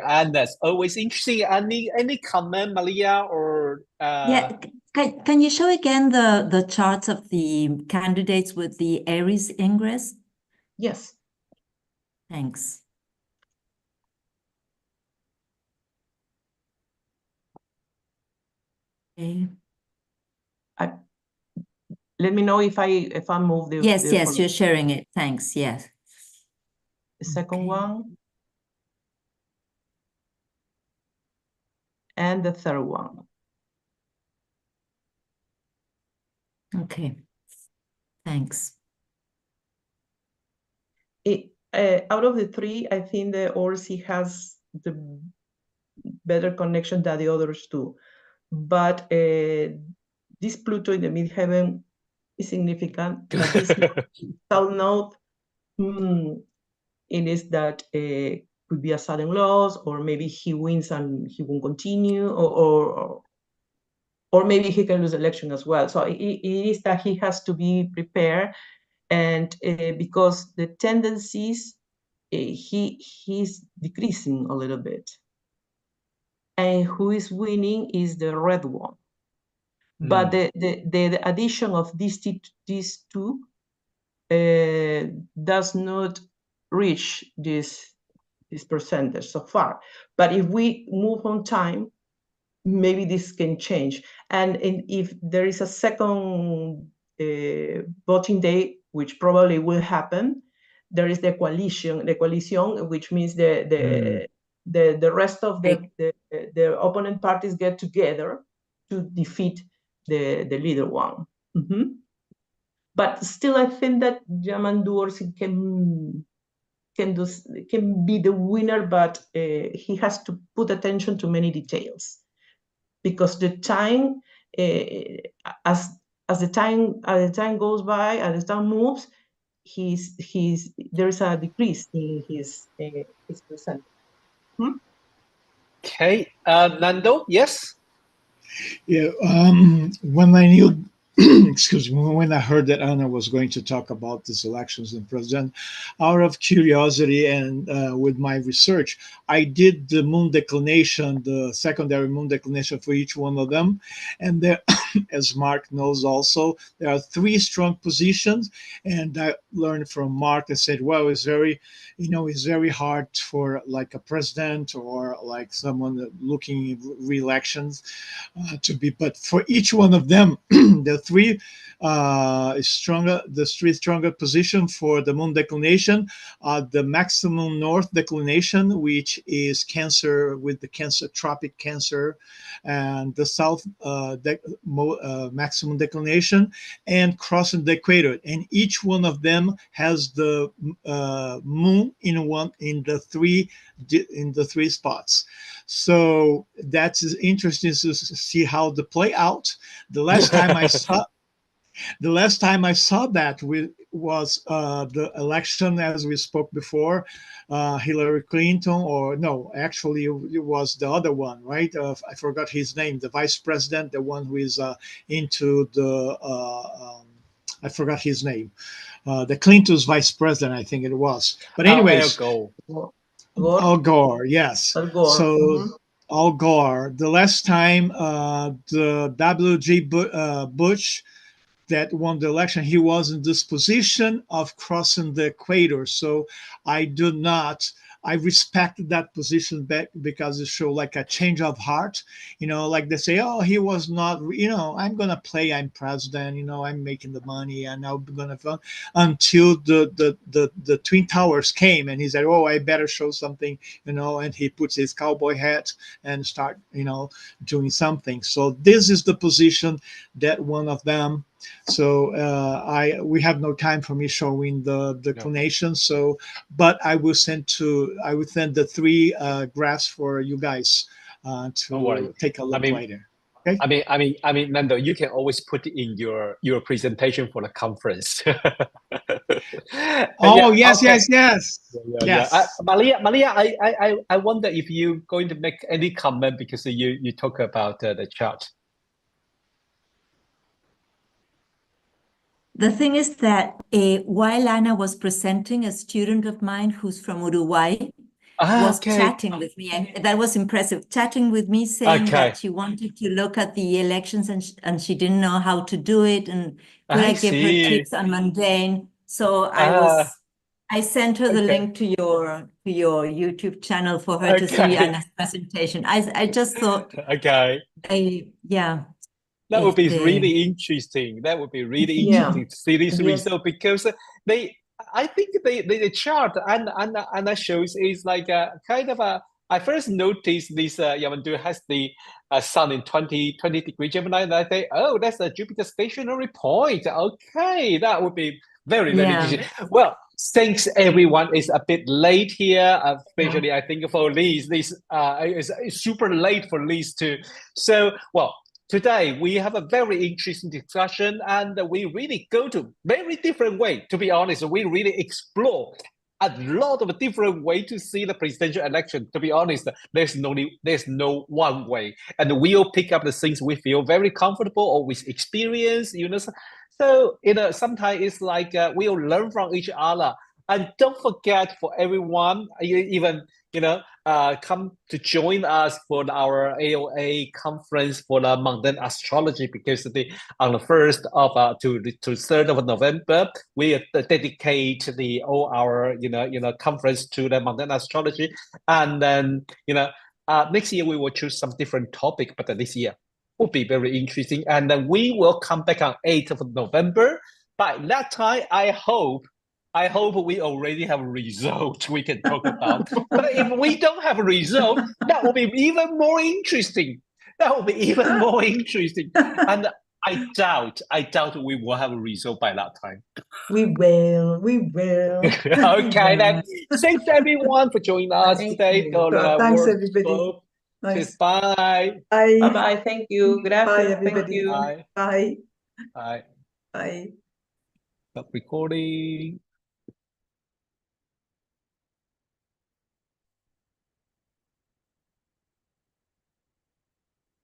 And that's always interesting. Any comment, Malia, or Yeah, can you show again the charts of the candidates with the Aries ingress? Yes. Thanks. Okay. Let me know if I move the yes, you're sharing it. Thanks. Yes. The second one and the third one. Okay. Thanks. Out of the three, I think the Orsi has the better connection than the others two. But this Pluto in the midheaven is significant. That this south node, it is that could be a sudden loss, or maybe he wins and he won't continue, or maybe he can lose election as well. So it is that he has to be prepared, and because the tendencies, he's decreasing a little bit. And who is winning is the red one. But the addition of these two does not reach this percentage so far. But if we move on time, maybe this can change. And if there is a second voting day, which probably will happen, there is the coalition, which means the rest of the opponent parties get together to defeat the leader one. But still, I think that Yamandu can be the winner, but he has to put attention to many details, because the time, as the time goes by, as the time moves, there is a decrease in his percent. Okay, Nando, yes. Yeah, when I knew, excuse me, when I heard that Anna was going to talk about these elections and president, out of curiosity and with my research, I did the moon declination, the secondary moon declination for each one of them. And there, as Mark knows also, there are three strong positions. And I learned from Mark that said, well, it's very hard for like a president or like someone looking re-elections to be, but for each one of them, the three stronger position for the moon declination, the maximum north declination, which is Cancer with the tropic Cancer, and the south maximum declination, and crossing the equator. And each one of them has the moon in the three spots. So that's interesting to see how the play out. The last time I saw that was the election, as we spoke before, Hillary Clinton, or no, actually it was the other one, right? I forgot his name, the vice president, the one who is into the I forgot his name. The Clinton's vice president, I think it was. But anyways, Al Gore, yes. Al Gore. So Al Gore. The last time the W.G. Bush that won the election, he was in this position of crossing the equator. So I respect that position back because it shows like a change of heart. Like they say, oh, he was not, I'm going to play, I'm president, I'm making the money and I'm going to fund, until the Twin Towers came and he said, oh, I better show something, and he puts his cowboy hat and start, doing something. So this is the position that one of them. So we have no time for me showing the declination. So, but I will send the three graphs for you guys to take a look later. Okay. I mean, Nando, you can always put it in your presentation for the conference. Oh, yes, okay. yes. Yes. Malia, I wonder if you're going to make any comment because you talk about the chart. The thing is that while Anna was presenting, a student of mine who's from Uruguay was chatting with me, and that was impressive, chatting with me saying that she wanted to look at the elections and she didn't know how to do it, and could I give her tips on mundane. So I sent her the link to your YouTube channel for her to see Anna's presentation. I just thought, yeah. That would be really interesting. That would be really interesting to see this result, because I think the chart and that shows is like a kind of a. I first noticed this Yamandu has the sun in 20 degree Gemini, and I think, oh, that's a Jupiter stationary point. Okay, that would be very interesting. Well, thanks everyone. Is a bit late here, especially I think for Liz. This is super late for Liz too. So today we have a very interesting discussion, and we really go to very different way. To be honest, we really explore a lot of different way to see the presidential election. To be honest, there's no one way, and we'll pick up the things we feel very comfortable or with experience. So sometimes it's like we'll learn from each other. And don't forget, for everyone, even come to join us for our AOA conference for the mundane astrology, because on the 1st of to 3rd of November we dedicate all our conference to the mundane astrology, and then next year we will choose some different topic, but this year will be very interesting, and then we will come back on 8th of November. By that time, I hope we already have a result we can talk about. But if we don't have a result, that will be even more interesting. And I doubt we will have a result by that time. We will. Okay, then. Thanks everyone for joining us today. Thanks everybody. Nice. Bye. Bye. Thank you. Gracias. Bye everybody. Bye. Bye. Bye. Bye. Stop recording.